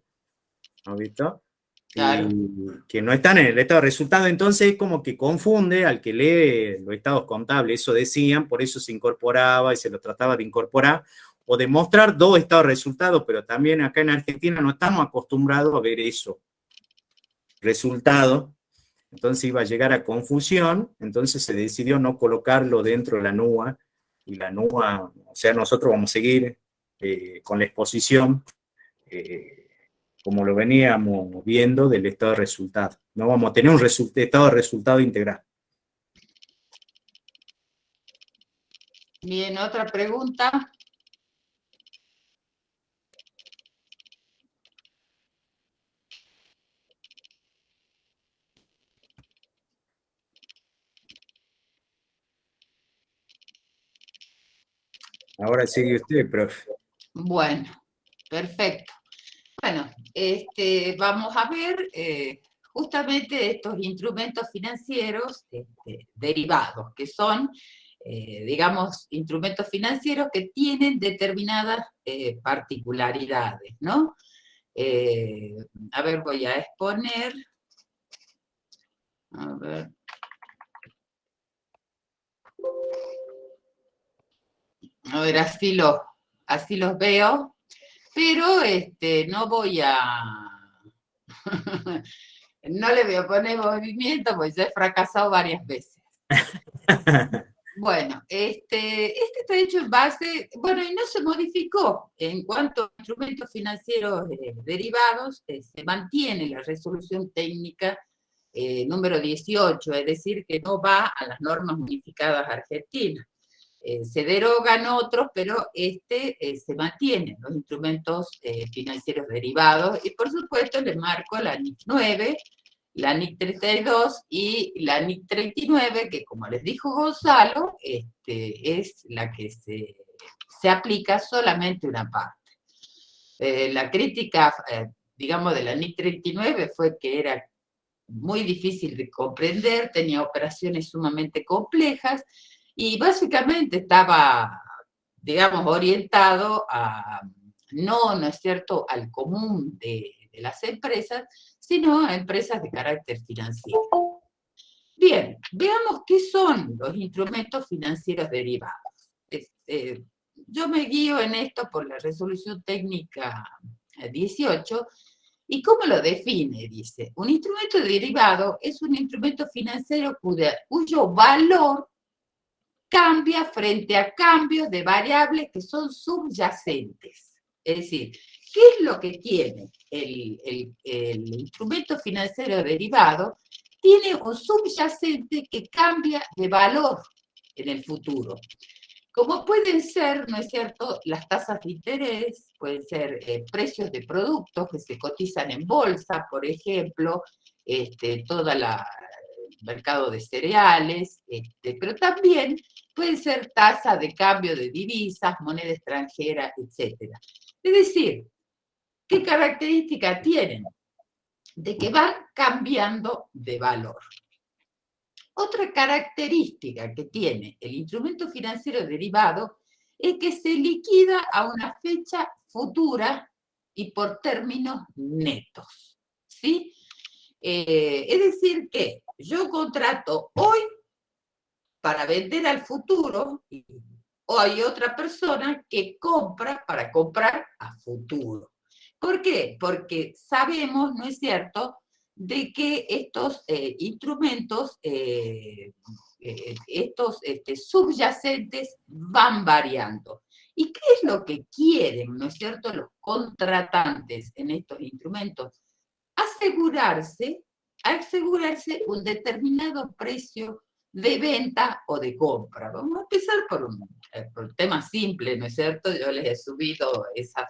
¿no has visto? Claro, Y que no están en el estado de resultado, entonces es como que confunde al que lee los estados contables, eso decían, por eso se incorporaba y se lo trataba de incorporar, o de mostrar dos estados de resultados, pero también acá en Argentina no estamos acostumbrados a ver eso, resultado. Entonces iba a llegar a confusión, entonces se decidió no colocarlo dentro de la NUA, y la NUA, o sea, nosotros vamos a seguir con la exposición eh, como lo veníamos viendo del estado de resultado. No vamos a tener un estado de resultado integral. bien, otra pregunta. Ahora sigue usted, profe. Bueno, perfecto. Bueno, vamos a ver justamente estos instrumentos financieros derivados, que son, digamos, instrumentos financieros que tienen determinadas particularidades, ¿no? Eh, a ver, voy a exponer. A ver, así los veo, pero no voy a... no le voy a poner movimiento porque ya he fracasado varias veces. Bueno, este está hecho en base, bueno, y no se modificó. En cuanto a instrumentos financieros derivados, se mantiene la resolución técnica número 18, es decir, que no va a las normas unificadas argentinas. Se derogan otros, pero se mantienen los instrumentos financieros derivados, y por supuesto le marco la NIC 9, la NIC 32 y la NIC 39, que como les dijo Gonzalo, es la que se aplica solamente una parte. La crítica, digamos, de la NIC 39 fue que era muy difícil de comprender, tenía operaciones sumamente complejas, y básicamente estaba, digamos, orientado a, no es cierto, al común de las empresas, sino a empresas de carácter financiero. Bien, veamos qué son los instrumentos financieros derivados. Yo me guío en esto por la resolución técnica 18, ¿y cómo lo define? Dice, un instrumento derivado es un instrumento financiero cuyo valor cambia frente a cambios de variables que son subyacentes. Es decir, ¿qué es lo que tiene el instrumento financiero derivado? Tiene un subyacente que cambia de valor en el futuro. Como pueden ser, ¿no es cierto?, las tasas de interés, pueden ser precios de productos que se cotizan en bolsa, por ejemplo, todo el mercado de cereales, pero también puede ser tasa de cambio de divisas, moneda extranjera, etc. Es decir, ¿qué características tienen? De que van cambiando de valor. Otra característica que tiene el instrumento financiero derivado es que se liquida a una fecha futura y por términos netos, ¿sí? Es decir que yo contrato hoy para vender al futuro, y hay otra persona que compra para comprar a futuro. ¿Por qué? Porque sabemos, ¿no es cierto?, de que estos instrumentos, estos subyacentes van variando. ¿Y qué es lo que quieren, ¿no es cierto?, los contratantes en estos instrumentos? Asegurarse un determinado precio de venta o de compra. Vamos a empezar por un tema simple, ¿no es cierto? Yo les he subido esas,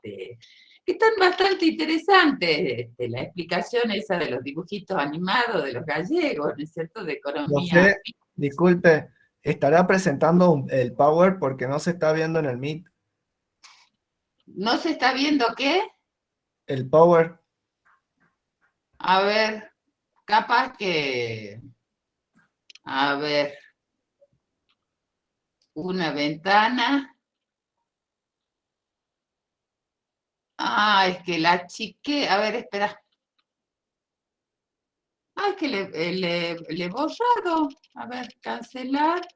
que están bastante interesantes, la explicación esa de los dibujitos animados de los gallegos, ¿no es cierto?, de economía. José, disculpe, ¿estará presentando el Power porque no se está viendo en el Meet? ¿No se está viendo qué? El Power. A ver, capaz que... A ver, una ventana. Ah, es que la chique... A ver, espera. Ah, es que le he borrado. A ver, cancelar.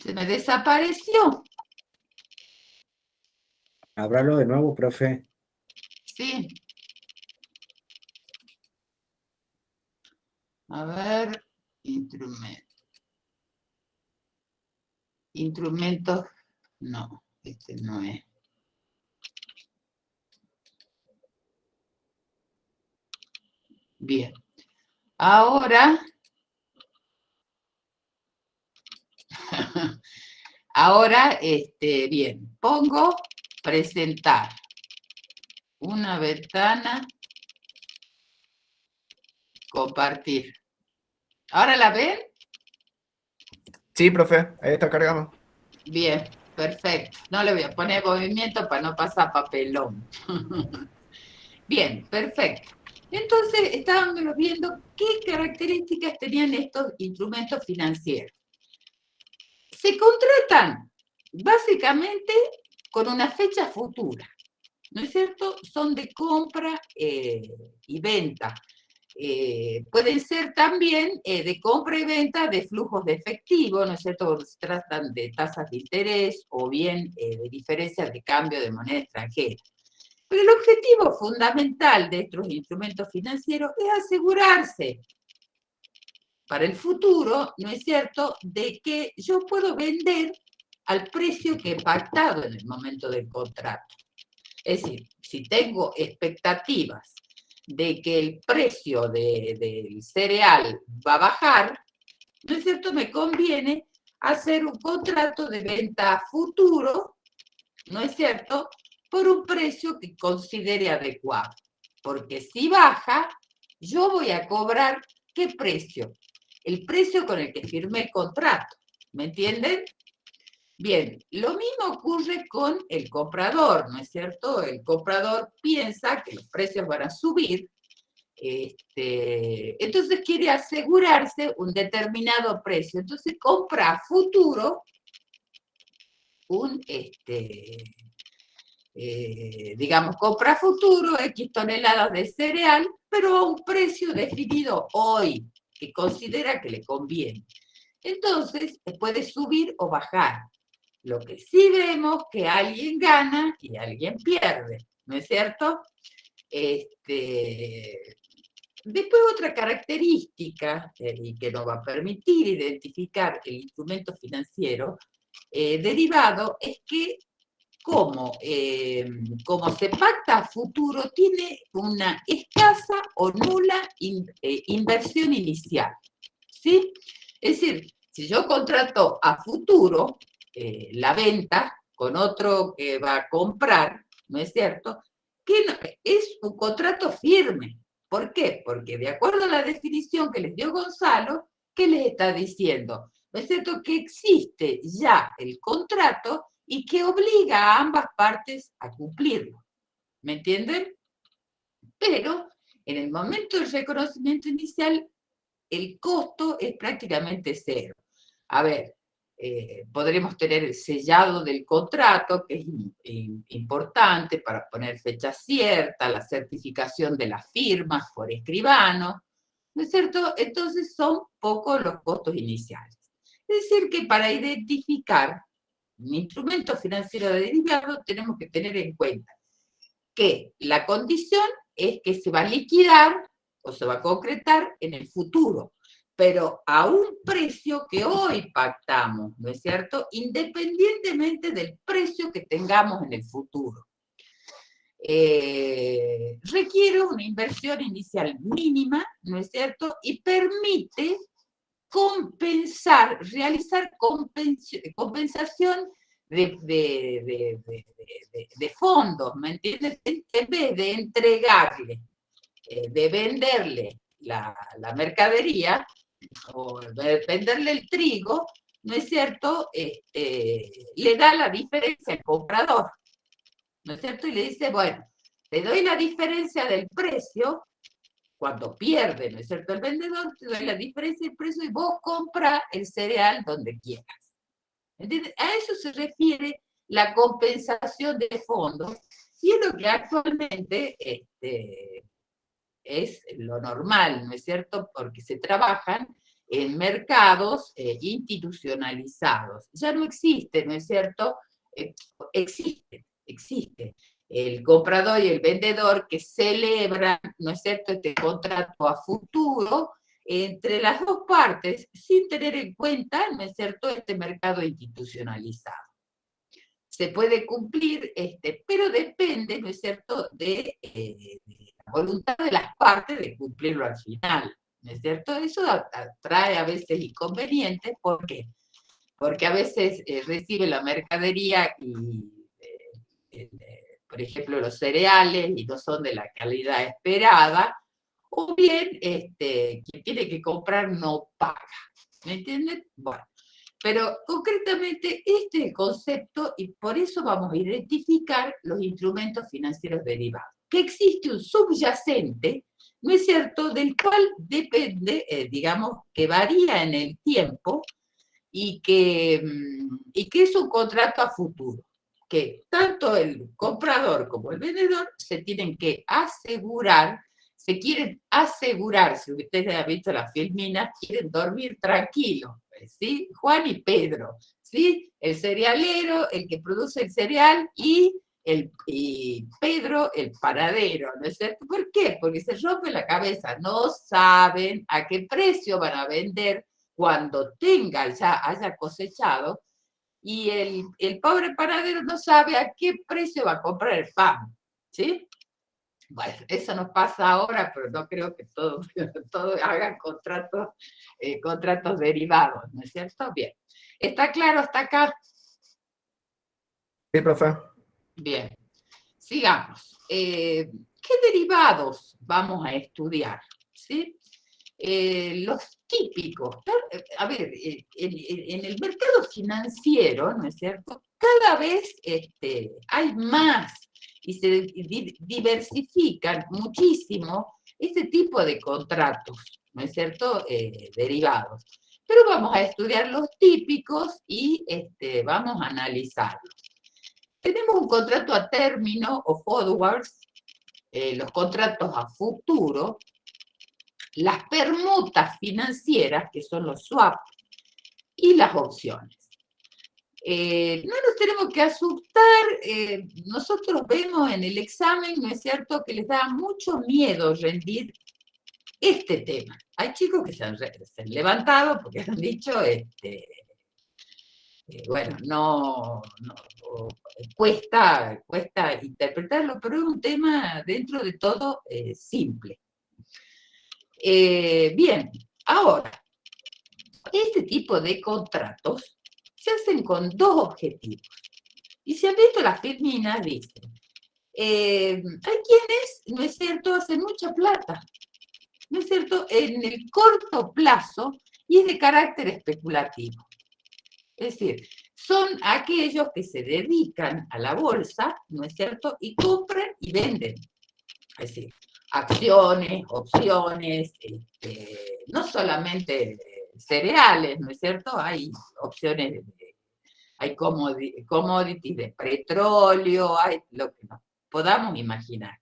Se me desapareció. Ábralo de nuevo, profe. Sí. A ver, instrumentos, no, este no es. Bien. Ahora, bien, pongo presentar una ventana, compartir. ¿Ahora la ven? Sí, profe, ahí está cargando. Bien, perfecto. No le voy a poner movimiento para no pasar papelón. Bien, perfecto. Entonces, estábamos viendo qué características tenían estos instrumentos financieros. Se contratan básicamente con una fecha futura, ¿no es cierto? Son de compra y venta. Pueden ser también de compra y venta de flujos de efectivo, ¿no es cierto? Se tratan de tasas de interés o bien de diferencias de cambio de moneda extranjera. Pero el objetivo fundamental de estos instrumentos financieros es asegurarse para el futuro, ¿no es cierto?, de que yo puedo vender al precio que he pactado en el momento del contrato. Es decir, si tengo expectativas de que el precio del cereal va a bajar, ¿no es cierto?, me conviene hacer un contrato de venta a futuro, ¿no es cierto?, por un precio que considere adecuado. Porque si baja, yo voy a cobrar, ¿qué precio? El precio con el que firmé el contrato, ¿me entienden? Bien, lo mismo ocurre con el comprador, ¿no es cierto? El comprador piensa que los precios van a subir, entonces quiere asegurarse un determinado precio. Entonces compra a futuro digamos, compra a futuro X toneladas de cereal, pero a un precio definido hoy, que considera que le conviene. Entonces, puede subir o bajar. Lo que sí vemos que alguien gana y alguien pierde, ¿no es cierto? Después otra característica y que nos va a permitir identificar el instrumento financiero derivado es que como se pacta a futuro, tiene una escasa o nula inversión inicial, ¿sí? Es decir, si yo contrato a futuro la venta con otro que va a comprar, ¿no es cierto?, que no, es un contrato firme. ¿Por qué? Porque de acuerdo a la definición que les dio Gonzalo, ¿qué les está diciendo? ¿No es cierto?, que existe ya el contrato y que obliga a ambas partes a cumplirlo. ¿Me entienden? Pero en el momento del reconocimiento inicial, el costo es prácticamente cero. A ver, podremos tener el sellado del contrato, que es importante para poner fecha cierta, la certificación de las firmas por escribano, ¿no es cierto? Entonces son pocos los costos iniciales. Es decir, que para identificar un instrumento financiero derivado tenemos que tener en cuenta que la condición es que se va a liquidar o se va a concretar en el futuro, pero a un precio que hoy pactamos, ¿no es cierto?, independientemente del precio que tengamos en el futuro. Requiere una inversión inicial mínima, ¿no es cierto?, y permite realizar compensación de fondos, ¿me entiendes? En vez de entregarle, de venderle la mercadería o de venderle el trigo, ¿no es cierto?, le da la diferencia al comprador, ¿no es cierto? Y le dice, bueno, te doy la diferencia del precio. Cuando pierde, ¿no es cierto?, el vendedor, te doy la diferencia del precio y vos compras el cereal donde quieras. ¿Entiendes? A eso se refiere la compensación de fondos y es lo que actualmente es lo normal, ¿no es cierto?, porque se trabajan en mercados institucionalizados. Ya no existe, ¿no es cierto? Existe el comprador y el vendedor que celebran, ¿no es cierto?, este contrato a futuro entre las dos partes sin tener en cuenta, ¿no es cierto?, este mercado institucionalizado. Se puede cumplir, pero depende, ¿no es cierto?, de la voluntad de las partes de cumplirlo al final, ¿no es cierto? Eso trae a veces inconvenientes. ¿Por qué? Porque a veces recibe la mercadería y por ejemplo, los cereales y no son de la calidad esperada, o bien quien tiene que comprar no paga. ¿Me entienden? Bueno, pero concretamente este es el concepto y por eso vamos a identificar los instrumentos financieros derivados. Que existe un subyacente, ¿no es cierto?, del cual depende, digamos, que varía en el tiempo y que es un contrato a futuro, que tanto el comprador como el vendedor se tienen que asegurar, se quieren asegurar, si ustedes han visto las filminas, quieren dormir tranquilos, ¿sí? Juan y Pedro, ¿sí? El cerealero, el que produce el cereal y y Pedro el paradero, ¿no es cierto? ¿Por qué? Porque se rompe la cabeza, no saben a qué precio van a vender cuando ya haya cosechado, y el pobre panadero no sabe a qué precio va a comprar el pan, ¿sí? Bueno, eso nos pasa ahora, pero no creo que todos hagan contratos derivados, ¿no es cierto? Bien. ¿Está claro hasta acá? Sí, profe. Bien. Sigamos. ¿Qué derivados vamos a estudiar? ¿Sí? Los típicos. A ver, en el mercado financiero, ¿no es cierto? Cada vez hay más y se diversifican muchísimo este tipo de contratos, ¿no es cierto? Derivados. Pero vamos a estudiar los típicos y vamos a analizarlos. Tenemos un contrato a término o forwards, los contratos a futuro, las permutas financieras, que son los swaps, y las opciones. No nos tenemos que asustar, nosotros vemos en el examen, ¿no es cierto?, que les da mucho miedo rendir este tema. Hay chicos que se han levantado porque han dicho, bueno, no cuesta interpretarlo, pero es un tema dentro de todo simple. Bien, ahora, este tipo de contratos se hacen con dos objetivos. Y si han visto las Firminas, dicen, hay quienes, ¿no es cierto?, hacen mucha plata, ¿no es cierto?, en el corto plazo y es de carácter especulativo. Es decir, son aquellos que se dedican a la bolsa, ¿no es cierto?, y compran y venden. Es decir, acciones, opciones, no solamente cereales, ¿no es cierto? Hay opciones, hay commodities de petróleo, hay lo que nos podamos imaginar.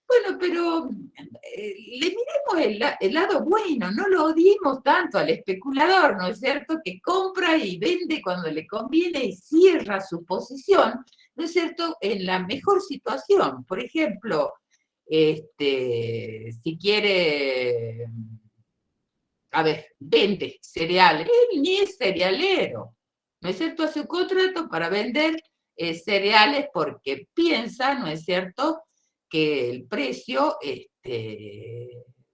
Bueno, pero le miremos el lado bueno, no lo odiemos tanto al especulador, ¿no es cierto? Que compra y vende cuando le conviene y cierra su posición, ¿no es cierto? En la mejor situación. Por ejemplo, si quiere, a ver, vende cereales, él ni es cerealero, ¿no es cierto? Hace un contrato para vender cereales porque piensa, ¿no es cierto?, que el precio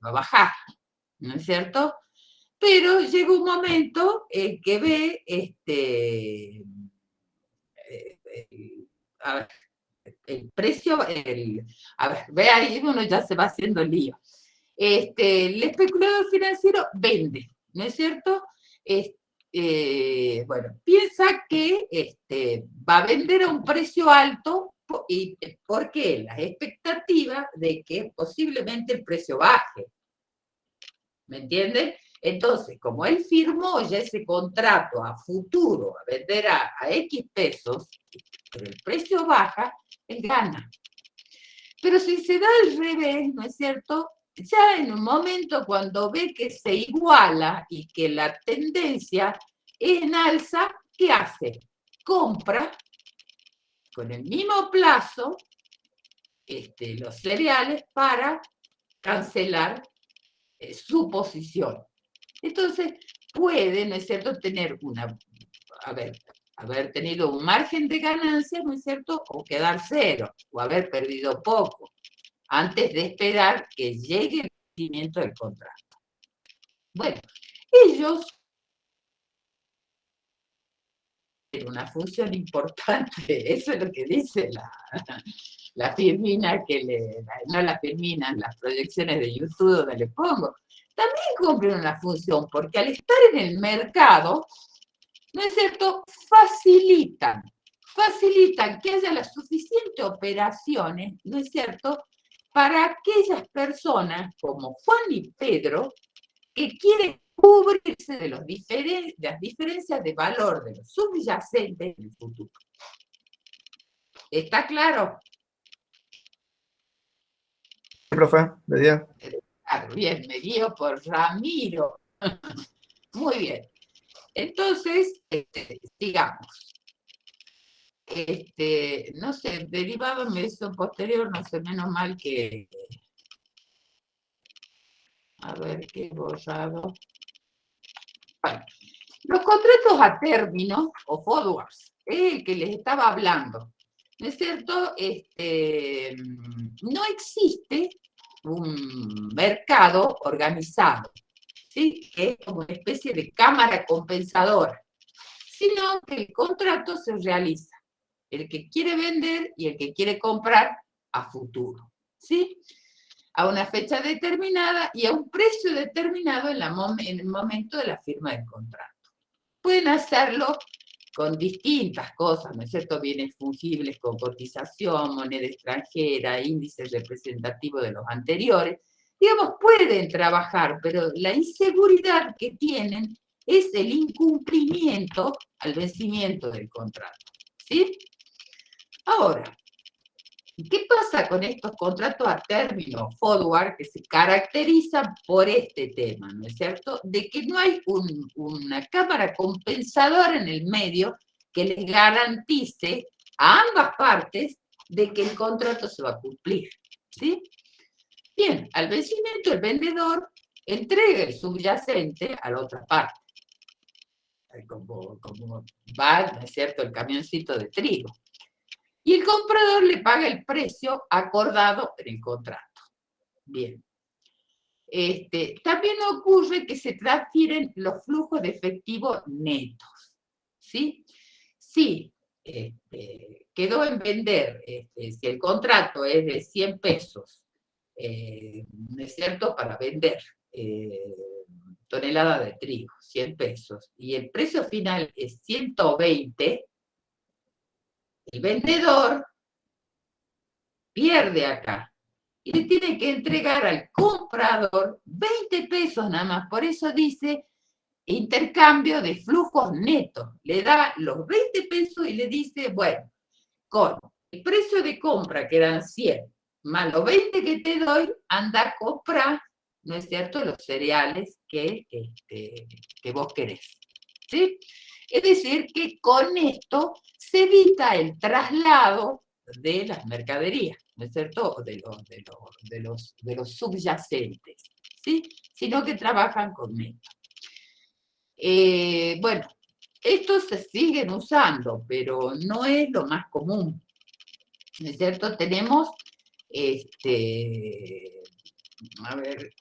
va a bajar, ¿no es cierto? Pero llega un momento que ve, a ver, el precio, a ver, ve ahí, uno ya se va haciendo lío. El especulador financiero vende, ¿no es cierto? Bueno, piensa que va a vender a un precio alto y porque la expectativa de que posiblemente el precio baje. ¿Me entienden? Entonces, como él firmó ya ese contrato a futuro, a vender a X pesos, pero el precio baja, él gana. Pero si se da al revés, ¿no es cierto?, ya en un momento cuando ve que se iguala y que la tendencia es en alza, ¿qué hace? Compra con el mismo plazo los cereales para cancelar su posición. Entonces, puede, ¿no es cierto?, tener haber tenido un margen de ganancia, ¿no es cierto?, o quedar cero, o haber perdido poco, antes de esperar que llegue el vencimiento del contrato. Bueno, ellos tienen una función importante, eso es lo que dice la Firmina, no la Firmina, las proyecciones de YouTube donde le pongo, también cumplen una función, porque al estar en el mercado, ¿no es cierto?, facilitan que haya las suficientes operaciones, ¿no es cierto?, para aquellas personas como Juan y Pedro que quieren cubrirse de las diferencias de valor de los subyacentes en el futuro. ¿Está claro? Sí, profe, de día. Claro, bien, me guío por Ramiro. Muy bien. Entonces, sigamos. no sé, derivado en medición posterior, no sé, menos mal que, a ver, qué he borrado. Bueno, los contratos a término, o forwards, es el que les estaba hablando, ¿no es cierto? No existe un mercado organizado, ¿sí? Que es como una especie de cámara compensadora, sino que el contrato se realiza, el que quiere vender y el que quiere comprar a futuro, ¿sí? A una fecha determinada y a un precio determinado en el momento de la firma del contrato. Pueden hacerlo con distintas cosas, ¿no es cierto? Bienes fungibles con cotización, moneda extranjera, índices representativos de los anteriores. Digamos, pueden trabajar, pero la inseguridad que tienen es el incumplimiento al vencimiento del contrato, ¿sí? Ahora, ¿qué pasa con estos contratos a término forward que se caracterizan por este tema, ¿no es cierto? De que no hay una cámara compensadora en el medio que les garantice a ambas partes de que el contrato se va a cumplir, ¿sí? Bien, al vencimiento el vendedor entrega el subyacente a la otra parte, como va, ¿no es cierto?, el camioncito de trigo. Y el comprador le paga el precio acordado en el contrato. Bien. También ocurre que se transfieren los flujos de efectivo netos, ¿sí? Si quedó en vender, si el contrato es de 100 pesos, ¿no es cierto?, para vender tonelada de trigo, 100 pesos, y el precio final es 120, el vendedor pierde acá y le tiene que entregar al comprador 20 pesos nada más. Por eso dice intercambio de flujos netos. Le da los 20 pesos y le dice, bueno, con el precio de compra que eran 100, más los 20 que te doy, anda a comprar, ¿no es cierto?, los cereales que vos querés, ¿sí? Es decir, que con esto se evita el traslado de las mercaderías, ¿no es cierto?, de los subyacentes, ¿sí? Sino que trabajan con esto. Bueno, estos se siguen usando, pero no es lo más común, ¿no es cierto? Tenemos, a ver,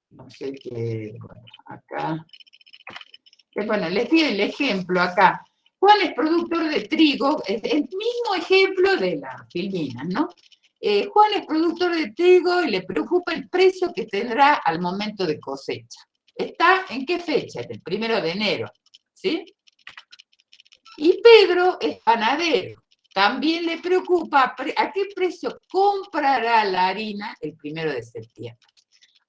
no sé qué, bueno, acá, bueno, les di el ejemplo acá. Juan es productor de trigo, es el mismo ejemplo de las filminas, ¿no? Juan es productor de trigo y le preocupa el precio que tendrá al momento de cosecha. ¿Está en qué fecha? En el 1 de enero, ¿sí? Y Pedro es panadero. También le preocupa a qué precio comprará la harina el 1 de septiembre.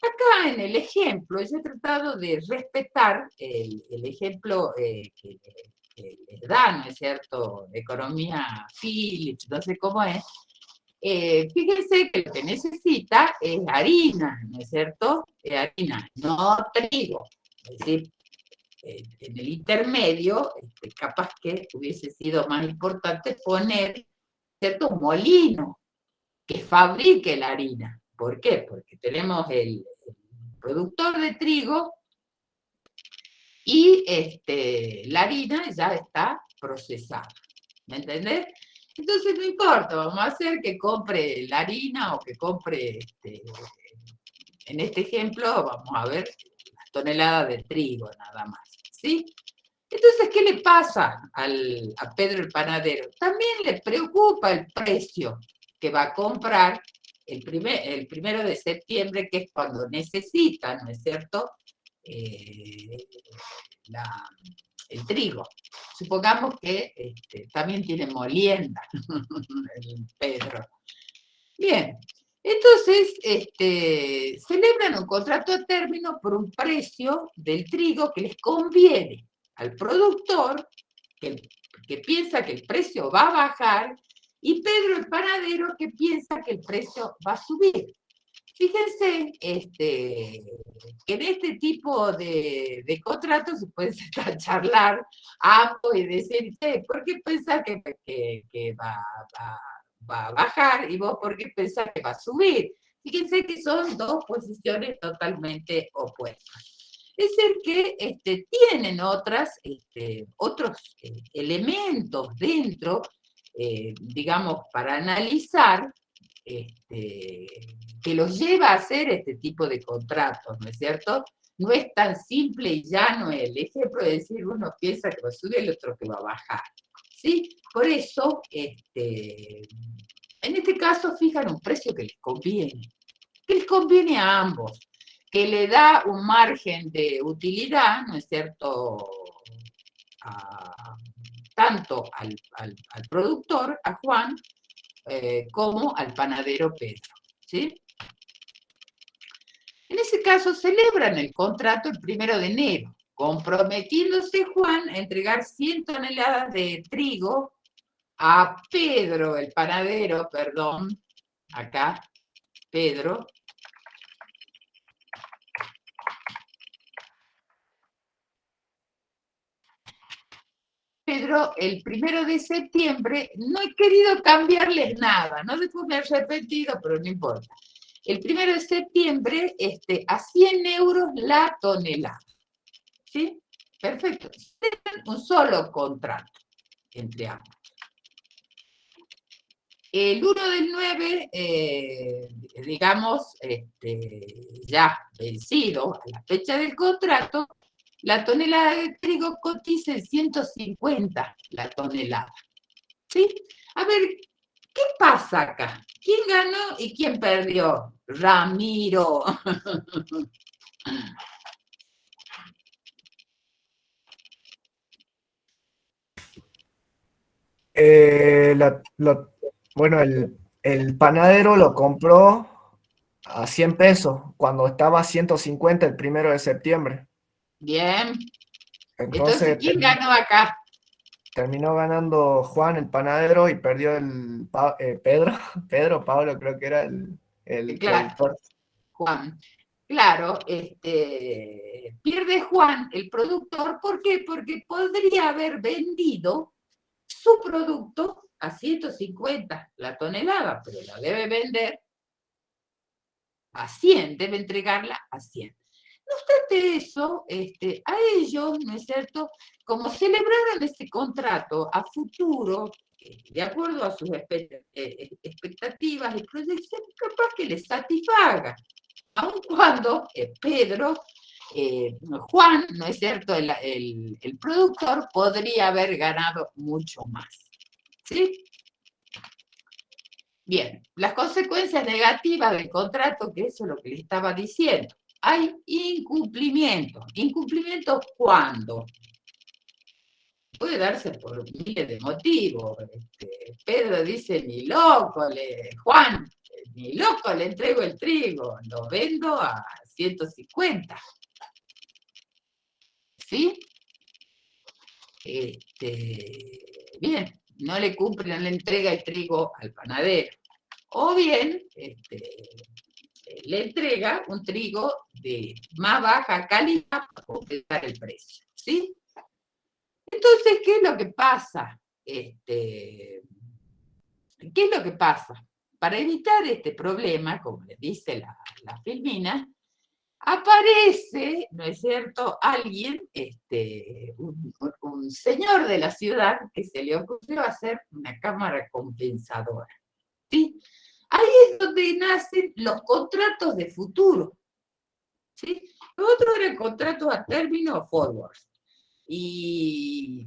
Acá en el ejemplo, yo he tratado de respetar el ejemplo que les da, ¿no es cierto?, economía Phillips, no sé cómo es. Fíjense que lo que necesita es harina, ¿no es cierto? Harina, no trigo. Es decir, en el intermedio, capaz que hubiese sido más importante poner, ¿cierto?, un molino que fabrique la harina. ¿Por qué? Porque tenemos el productor de trigo y la harina ya está procesada. ¿Me entendés? Entonces no importa, vamos a hacer que compre la harina o que compre, en este ejemplo, vamos a ver, las toneladas de trigo nada más, ¿sí? Entonces, ¿qué le pasa a Pedro el panadero? También le preocupa el precio que va a comprar el 1 de septiembre, que es cuando necesita, ¿no es cierto?, el trigo. Supongamos que también tiene molienda el Pedro. Bien, entonces celebran un contrato a término por un precio del trigo que les conviene al productor, que piensa que el precio va a bajar, y Pedro el panadero, que piensa que el precio va a subir. Fíjense que en este tipo de contratos se puede sentar a charlar ambos y decir, ¿por qué pensás que va a bajar y vos por qué pensás que va a subir? Fíjense que son dos posiciones totalmente opuestas. Es decir, que tienen otros elementos dentro, digamos, para analizar, que los lleva a hacer este tipo de contratos, ¿no es cierto? No es tan simple y llano el ejemplo de decir uno piensa que va a subir, el otro que va a bajar, ¿sí? Por eso, en este caso fijan un precio que les conviene a ambos, que le da un margen de utilidad, ¿no es cierto?, tanto al productor, a Juan, como al panadero Pedro, ¿sí? En ese caso celebran el contrato el 1 de enero, comprometiéndose Juan a entregar 100 toneladas de trigo a Pedro, el panadero, perdón, acá, Pedro, el 1 de septiembre. No he querido cambiarles nada, no después me he arrepentido, pero no importa. El 1 de septiembre, a 100 euros la tonelada. ¿Sí? Perfecto. Un solo contrato entre ambos. El 1 del 9, digamos, ya vencido a la fecha del contrato, la tonelada de trigo cotiza en 150 la tonelada. ¿Sí? A ver, ¿qué pasa acá? ¿Quién ganó y quién perdió? Ramiro. Bueno, el panadero lo compró a 100 pesos cuando estaba a 150 el 1 de septiembre. Bien. Entonces, Entonces ¿quién ganó acá? terminó ganando Juan el panadero y perdió Pedro, Pablo creo que era el Claro, productor. Juan. Claro, pierde Juan, el productor. ¿Por qué? Porque podría haber vendido su producto a 150 la tonelada, pero la debe vender a 100, debe entregarla a 100. No obstante eso, a ellos, ¿no es cierto?, como celebraron este contrato a futuro, de acuerdo a sus expectativas y proyecciones, capaz que les satisfaga, aun cuando Pedro, Juan, ¿no es cierto?, el productor podría haber ganado mucho más. ¿Sí? Bien, las consecuencias negativas del contrato, que eso es lo que le estaba diciendo. Hay incumplimientos. ¿Incumplimientos cuándo? Puede darse por miles de motivos. Pedro dice, ni loco, Juan, ni loco le entrego el trigo, lo vendo a 150. ¿Sí? Bien, no le cumple, no le entrega el trigo al panadero. O bien, le entrega un trigo de más baja calidad para completar el precio. ¿Sí? Entonces, ¿qué es lo que pasa? ¿Qué es lo que pasa? Para evitar este problema, como le dice la Filmina, aparece, ¿no es cierto?, alguien, un señor de la ciudad que se le ocurrió hacer una cámara compensadora. ¿Sí? Ahí es donde nacen los contratos de futuro. ¿Sí? Los otros eran contratos a término forward. Y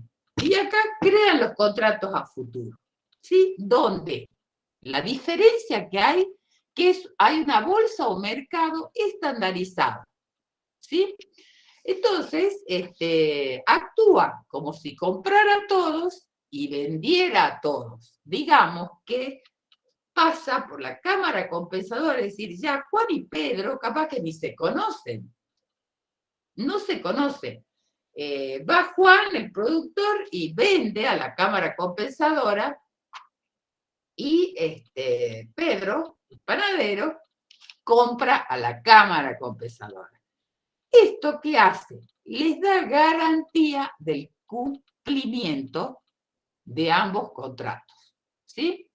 acá crean los contratos a futuro. ¿Sí? Donde la diferencia que hay hay una bolsa o mercado estandarizado. ¿Sí? Entonces, actúa como si comprara a todos y vendiera a todos. Digamos que pasa por la cámara compensadora, es decir, ya Juan y Pedro capaz que ni se conocen. No se conocen. Va Juan, el productor, y vende a la cámara compensadora, y Pedro, el panadero, compra a la cámara compensadora. ¿Esto qué hace? Les da garantía del cumplimiento de ambos contratos, ¿sí?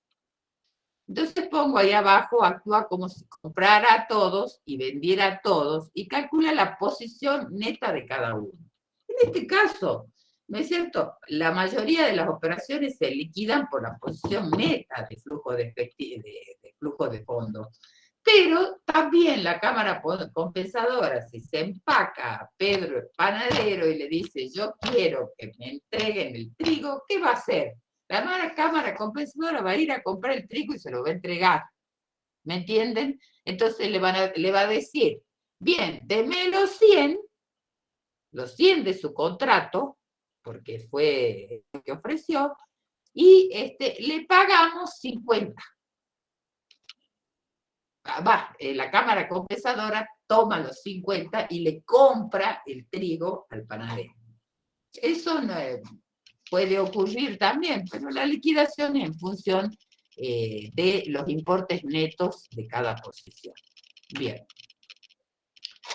Entonces pongo ahí abajo, actúa como si comprara a todos y vendiera a todos y calcula la posición neta de cada uno. En este caso, ¿no es cierto? La mayoría de las operaciones se liquidan por la posición neta de flujo de fondos. Pero también la cámara compensadora, si se empaca a Pedro el panadero y le dice, yo quiero que me entreguen el trigo, ¿qué va a hacer? La cámara compensadora va a ir a comprar el trigo y se lo va a entregar. ¿Me entienden? Entonces le va a decir, bien, deme los 100 de su contrato, porque fue lo que ofreció, y le pagamos 50. La cámara compensadora toma los 50 y le compra el trigo al panadero. Eso no puede ocurrir también, pero la liquidación es en función de los importes netos de cada posición. Bien.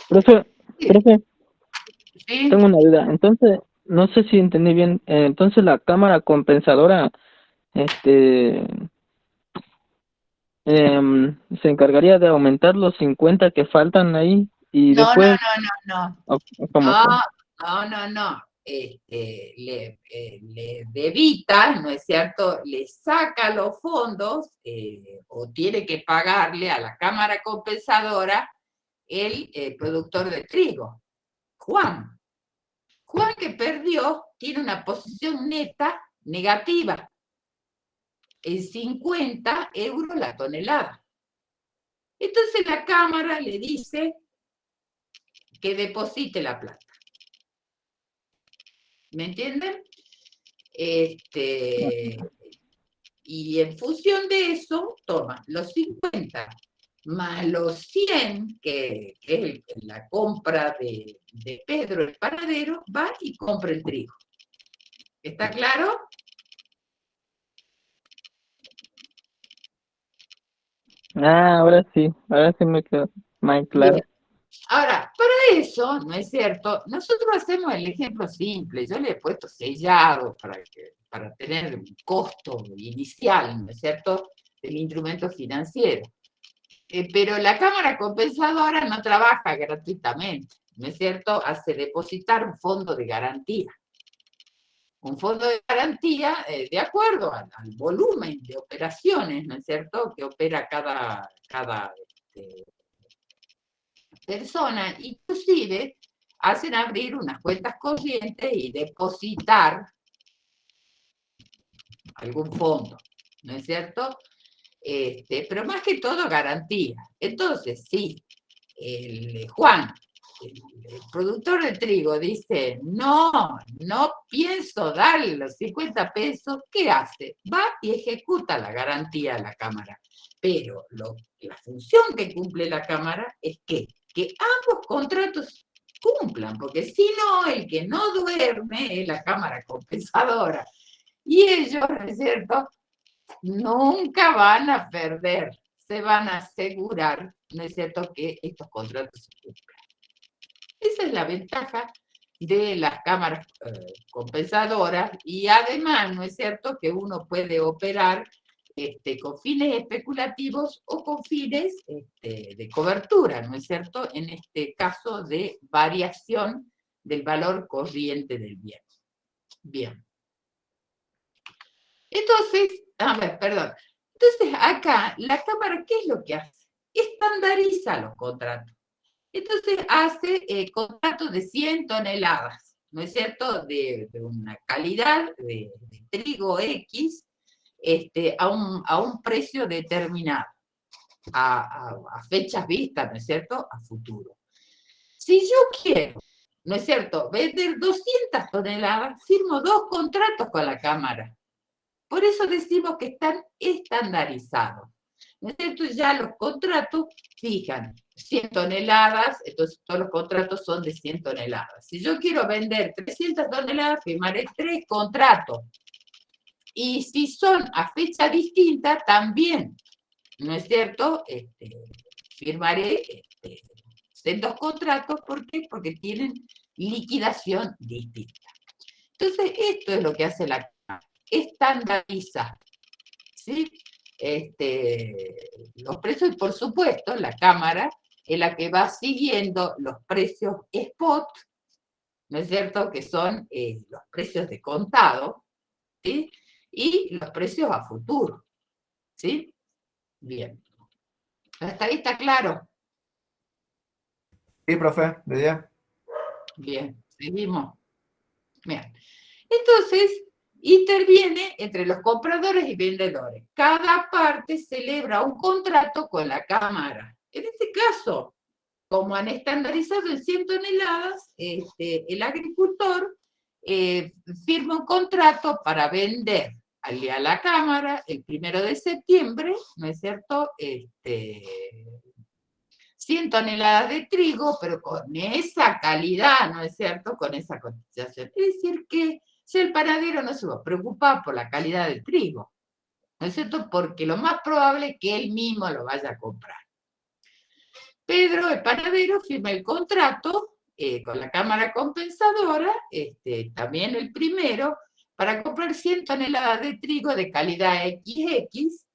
Profe, ¿Sí? tengo una duda. Entonces, no sé si entendí bien. Entonces la cámara compensadora, se encargaría de aumentar los 50 que faltan ahí y No, después, no. ¿cómo fue? No. Le debita, ¿no es cierto? Le saca los fondos o tiene que pagarle a la cámara compensadora el productor de trigo, Juan. Juan, que perdió, tiene una posición neta negativa, en 50 euros la tonelada. Entonces la cámara le dice que deposite la plata. ¿Me entienden? Y en función de eso, toma los 50 más los 100, que es la compra de Pedro el panadero, va y compra el trigo. ¿Está claro? Ahora sí me quedó más claro. Bien. Ahora, para eso, ¿no es cierto? Nosotros hacemos el ejemplo simple. Yo le he puesto sellado para tener un costo inicial, ¿no es cierto?, del instrumento financiero. Pero la cámara compensadora no trabaja gratuitamente, ¿no es cierto? Hace depositar un fondo de garantía. Un fondo de garantía de acuerdo al volumen de operaciones, ¿no es cierto?, que opera cada persona. Inclusive hacen abrir unas cuentas corrientes y depositar algún fondo, ¿no es cierto? Pero más que todo garantía. Entonces, si Juan, el productor de trigo, dice, no pienso darle los 50 pesos, ¿qué hace? Va y ejecuta la garantía a la cámara. Pero la función que cumple la cámara es que ambos contratos cumplan, porque si no, el que no duerme es la cámara compensadora. Y ellos, ¿no es cierto?, nunca van a perder, se van a asegurar, ¿no es cierto?, que estos contratos se cumplan. Esa es la ventaja de las cámaras compensadoras, y además, ¿no es cierto?, que uno puede operar con fines especulativos o con fines de cobertura, ¿no es cierto?, en este caso de variación del valor corriente del bien. Bien. Entonces, Entonces, acá, la cámara, ¿qué es lo que hace? Estandariza los contratos. Entonces, hace contratos de 100 toneladas, ¿no es cierto?, de una calidad de trigo X, a un precio determinado, a fechas vistas, ¿no es cierto?, a futuro. Si yo quiero, ¿no es cierto?, vender 200 toneladas, firmo 2 contratos con la cámara. Por eso decimos que están estandarizados. ¿No es cierto? Ya los contratos fijan 100 toneladas, entonces todos los contratos son de 100 toneladas. Si yo quiero vender 300 toneladas, firmaré 3 contratos. Y si son a fecha distinta, también, ¿no es cierto?, firmaré sendos contratos. ¿Por qué? Porque tienen liquidación distinta. Entonces, esto es lo que hace la Cámara, estandariza, ¿sí? Los precios, y por supuesto, la Cámara es la que va siguiendo los precios spot, ¿no es cierto?, que son los precios de contado, ¿sí?, y los precios a futuro, ¿sí? Bien. ¿Hasta ahí está claro? Sí, profe, de 10. Bien, seguimos. Bien. Entonces, interviene entre los compradores y vendedores. Cada parte celebra un contrato con la Cámara. En este caso, como han estandarizado en 100 toneladas, el agricultor firma un contrato para vender a la Cámara el 1 de septiembre, ¿no es cierto?, 100 toneladas de trigo, pero con esa calidad, ¿no es cierto?, con esa cotización. Es decir, que si el panadero no se va a preocupar por la calidad del trigo, ¿no es cierto?, porque lo más probable es que él mismo lo vaya a comprar. Pedro, el panadero, firma el contrato con la Cámara Compensadora, también el primero, para comprar 100 toneladas de trigo de calidad XX,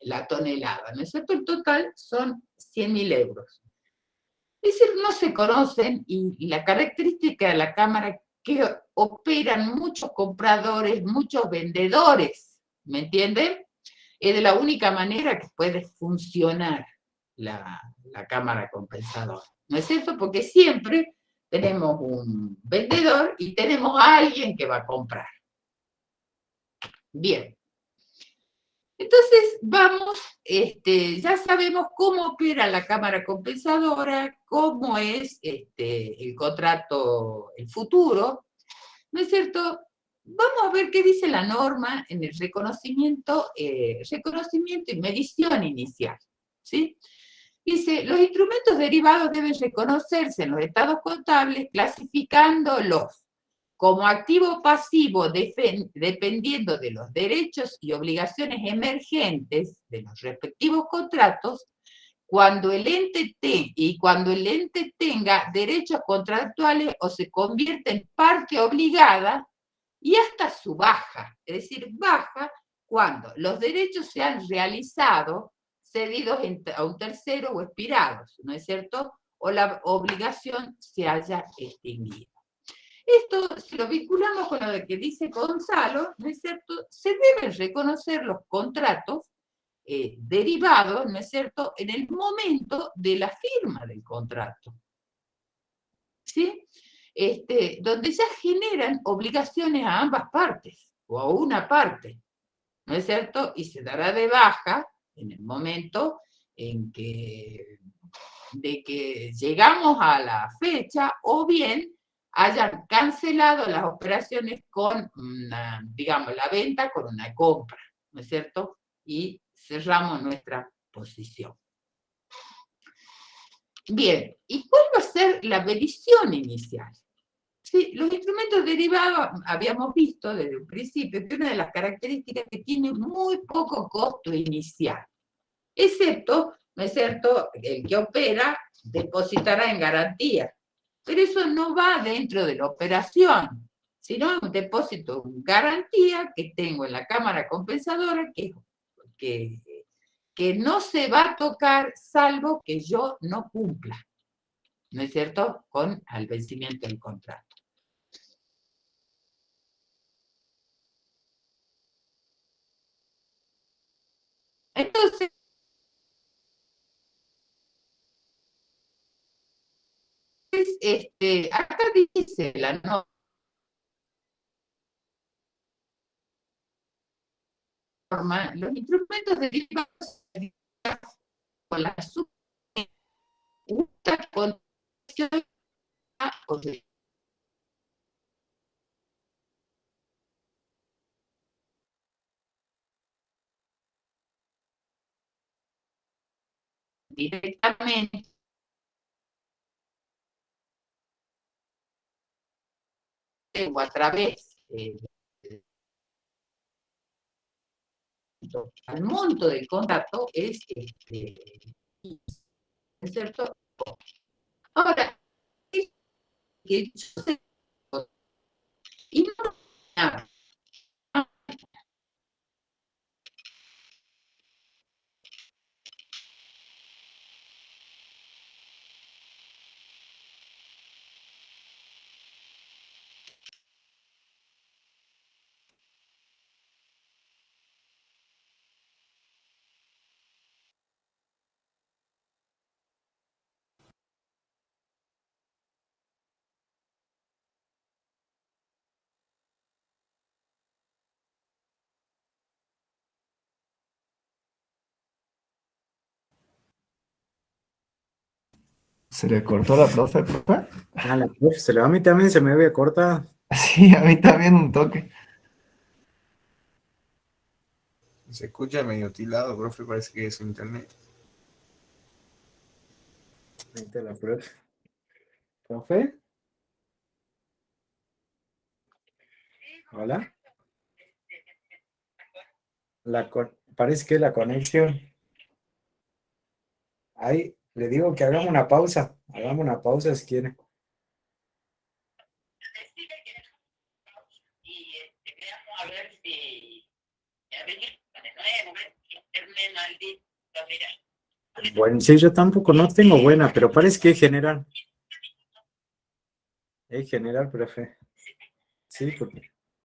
la tonelada, ¿no es cierto? El total son 100.000 euros. Es decir, no se conocen, y la característica de la Cámara es que operan muchos compradores, muchos vendedores, ¿me entienden? Es de la única manera que puede funcionar la Cámara Compensadora, ¿no es cierto? Porque siempre tenemos un vendedor y tenemos a alguien que va a comprar. Bien. Entonces, vamos, ya sabemos cómo opera la Cámara Compensadora, cómo es el contrato, el futuro, ¿no es cierto? Vamos a ver qué dice la norma en el reconocimiento y medición inicial, ¿sí? Dice, los instrumentos derivados deben reconocerse en los estados contables clasificándolos como activo o pasivo dependiendo de los derechos y obligaciones emergentes de los respectivos contratos, cuando el ente tenga derechos contractuales o se convierte en parte obligada, y hasta su baja, es decir, baja cuando los derechos se han realizado, cedidos a un tercero o expirados, ¿no es cierto?, o la obligación se haya extinguido. Esto, si lo vinculamos con lo que dice Gonzalo, ¿no es cierto?, se deben reconocer los contratos derivados, ¿no es cierto?, en el momento de la firma del contrato, ¿sí? Donde ya generan obligaciones a ambas partes, o a una parte, ¿no es cierto?, y se dará de baja en el momento de que llegamos a la fecha, o bien hayan cancelado las operaciones con digamos, la venta con una compra, ¿no es cierto?, y cerramos nuestra posición. Bien, ¿y cuál va a ser la medición inicial? Sí, los instrumentos derivados, habíamos visto desde un principio que una de las características es que tiene muy poco costo inicial, excepto, ¿no es cierto?, el que opera depositará en garantía, pero eso no va dentro de la operación, sino un depósito en garantía que tengo en la Cámara Compensadora que no se va a tocar salvo que yo no cumpla, ¿no es cierto?, con el vencimiento del contrato. Entonces, acá dice la norma, los instrumentos derivados con la justa condición o directamente o a través al monto del contrato es ¿es cierto? Ahora, que yo sé, y no, ¿Se le cortó la profe? Ah, la profe, a mí también se me había cortado. Sí, a mí también un toque. Se escucha medio tilado, profe, parece que es su internet. Ahí está la profe. ¿Profe? Hola. Parece que es la conexión. Ahí, le digo que hagamos una pausa. Hagamos una pausa si quieren. a ver si Bueno, sí, yo tampoco no tengo buena, pero parece que es general. Es general, profe. Sí, porque